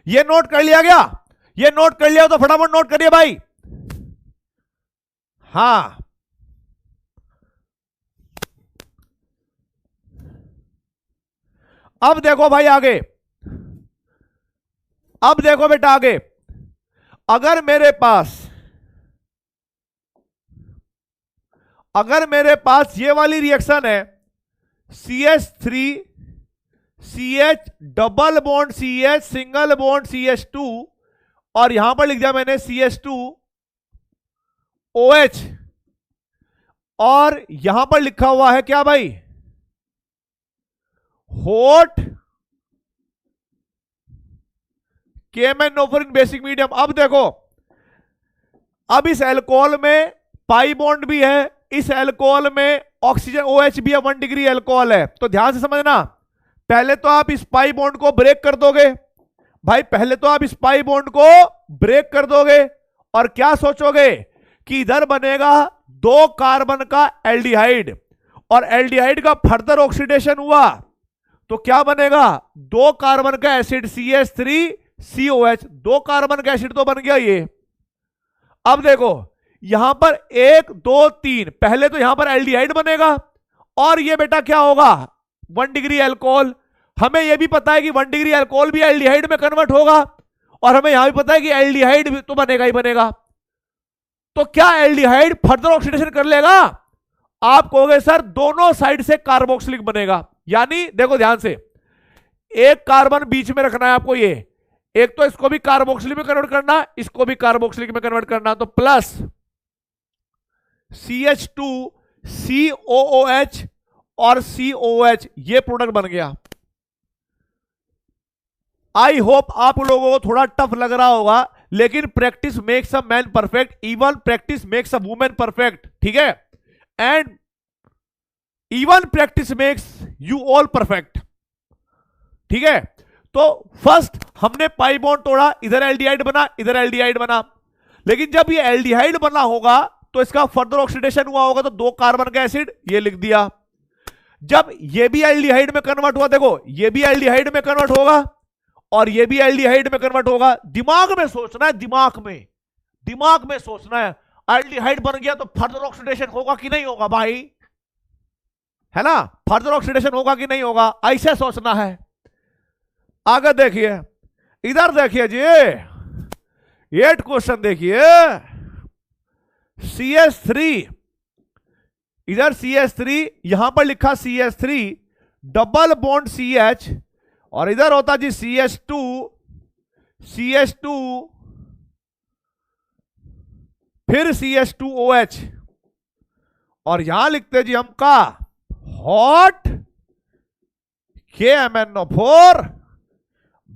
ये नोट कर लिया गया, ये नोट कर लिया तो फटाफट नोट करिए भाई। हाँ अब देखो भाई आगे, अब देखो बेटा आगे, अगर मेरे पास ये वाली रिएक्शन है, CH3 CH double bond CH single bond CH2, और यहां पर लिख दिया मैंने CH2 OH, और यहां पर लिखा हुआ है क्या भाई, हॉट KMnO4 इन बेसिक मीडियम। अब देखो, अब इस एल्कोहल में पाई बॉन्ड भी है, इस एल्कोहल में ऑक्सीजन OH भी है, 1 डिग्री एल्कोहल है। तो ध्यान से समझना, पहले तो आप इस पाई बॉन्ड को ब्रेक कर दोगे भाई, पहले तो आप इस पाई बॉन्ड को ब्रेक कर दोगे, और क्या सोचोगे कि इधर बनेगा दो कार्बन का एल्डिहाइड, और एल्डिहाइड का फर्दर ऑक्सीडेशन हुआ तो क्या बनेगा, दो कार्बन का एसिड CH3COH, दो कार्बन का एसिड तो बन गया ये। अब देखो यहां पर 1 2 3, पहले तो यहां पर एल्डिहाइड बनेगा, और ये बेटा क्या होगा, 1 डिग्री एल्कोहल। हमें यह भी पता है कि 1 डिग्री एल्कोहल भी एल्डिहाइड में कन्वर्ट होगा, और हमें यहां भी पता है कि एल्डिहाइड भी तो बनेगा ही बनेगा। तो क्या एल्डिहाइड फर्दर ऑक्सीडेशन कर लेगा, आप कहोगे सर दोनों साइड से कार्बोक्सिलिक बनेगा। यानी देखो ध्यान से, एक कार्बन बीच में रखना है आपको, ये एक तो इसको भी कार्बोक्सिलिक में कन्वर्ट करना, इसको भी कार्बोक्सिलिक में कन्वर्ट करना, तो प्लस CH2 COOH और COH, ये प्रोडक्ट बन गया। आई होप आप लोगों को थोड़ा टफ लग रहा होगा, लेकिन practice makes a man perfect, even practice makes a women perfect, ठीक है, and even practice makes you all perfect, ठीक है। तो फर्स्ट हमने पाई बॉन्ड तोड़ा, इधर एल्डिहाइड बना, इधर एल्डिहाइड बना, लेकिन जब ये एल्डिहाइड बना होगा तो इसका फर्दर ऑक्सीडेशन हुआ होगा, तो दो कार्बन का एसिड ये लिख दिया। जब ये भी एल्डिहाइड में कन्वर्ट हुआ, देखो ये भी एल्डिहाइड में कन्वर्ट होगा और ये भी एल्डिहाइड में कन्वर्ट होगा। दिमाग में सोचना है, दिमाग में सोचना है, एल्डिहाइड बन गया तो फर्दर ऑक्सीडेशन होगा कि नहीं होगा भाई, है ना, फर्दर ऑक्सीडेशन होगा कि नहीं होगा, ऐसे सोचना है। आगे देखिए, इधर देखिए जी, 8 क्वेश्चन देखिए, CH3, इधर CH3, यहां पर लिखा CH3 डबल बॉन्ड CH, और इधर होता जी CH2 फिर CH2OH, और यहां लिखते जी हम का हॉट KMnO4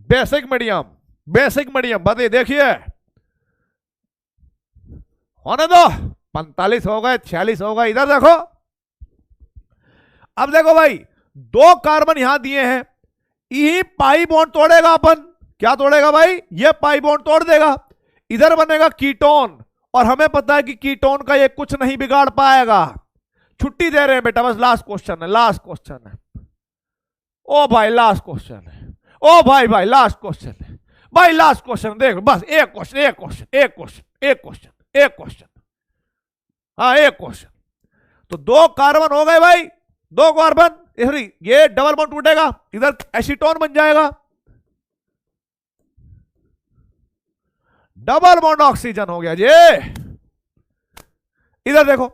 बेसिक मीडियम बताइए। देखिए होने दो, 45 हो गए, 46 हो गए। इधर देखो, अब देखो भाई, 2 कार्बन यहां दिए हैं, यही पाई बॉन्ड तोड़ेगा अपन। क्या तोड़ेगा भाई? ये पाई बॉन्ड तोड़ देगा, इधर बनेगा कीटोन। और हमें पता है कि कीटोन का ये कुछ नहीं बिगाड़ पाएगा। छुट्टी दे रहे हैं बेटा, बस लास्ट क्वेश्चन है, लास्ट क्वेश्चन है। ओ भाई लास्ट क्वेश्चन है, ओ भाई लास्ट क्वेश्चन है भाई, लास्ट क्वेश्चन। देखो बस एक क्वेश्चन, एक क्वेश्चन, एक क्वेश्चन, एक क्वेश्चन, एक क्वेश्चन, हाँ एक क्वेश्चन। तो 2 कार्बन हो गए भाई, 2 कार्बन, ये डबल बॉन्ड टूटेगा, इधर एसीटोन बन जाएगा, डबल बॉन्ड ऑक्सीजन हो गया जी। इधर देखो,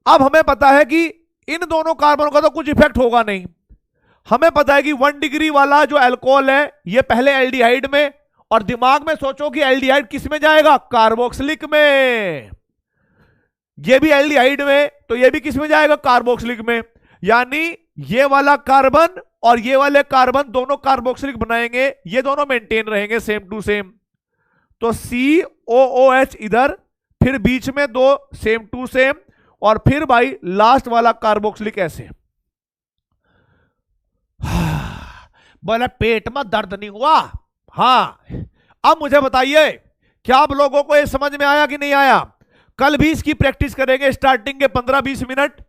अब हमें पता है कि इन दोनों कार्बन का तो कुछ इफेक्ट होगा नहीं। हमें पता है कि 1 डिग्री वाला जो अल्कोहल है ये पहले एल्डिहाइड में, और दिमाग में सोचो कि एल्डिहाइड किस में जाएगा? कार्बोक्सिलिक में। ये भी एल्डिहाइड में, तो ये भी किस में जाएगा? कार्बोक्सिलिक में। यानी ये वाला कार्बन और ये वाले कार्बन दोनों कार्बोक्सिलिक बनाएंगे, ये दोनों मेंटेन रहेंगे सेम टू सेम। तो COOH इधर, फिर बीच में 2 सेम टू सेम, और फिर भाई लास्ट वाला कार्बोक्सिलिक ऐसे। बोले पेट में दर्द नहीं हुआ? हाँ। अब मुझे बताइए, क्या आप लोगों को ये समझ में आया कि नहीं आया? कल भी इसकी प्रैक्टिस करेंगे, स्टार्टिंग के 15-20 मिनट।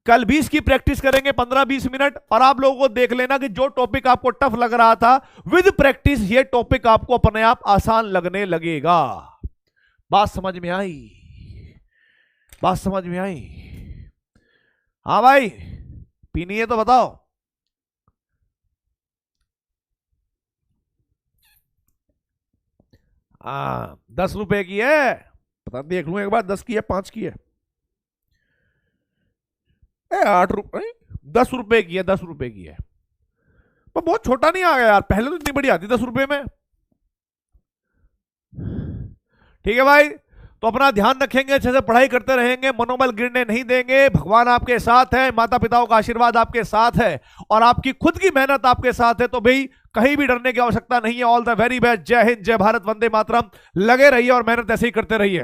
कल भी इसकी प्रैक्टिस करेंगे 15-20 मिनट। और आप लोगों को देख लेना कि जो टॉपिक आपको टफ लग रहा था, विद प्रैक्टिस ये टॉपिक आपको अपने आप आसान लगने लगेगा। बात समझ में आई? बात समझ में आई? हाँ भाई, पीनी है तो बताओ। हाँ, 10 रुपए की है, पता देख लूं एक बार, 10 की है 5 की है? 8 रुपए, 10 रुपए की है, 10 रुपए की है। पर बहुत छोटा नहीं आ गया यार, पहले तो इतनी बड़ी आती 10 रुपए में। ठीक है भाई, तो अपना ध्यान रखेंगे, अच्छे से पढ़ाई करते रहेंगे, मनोबल गिरने नहीं देंगे। भगवान आपके साथ है, माता पिताओं का आशीर्वाद आपके साथ है, और आपकी खुद की मेहनत आपके साथ है। तो भाई कहीं भी डरने की आवश्यकता नहीं है। All the very best. जय हिंद, जय भारत, वंदे मातरम। लगे रहिए और मेहनत ऐसे ही करते रहिए।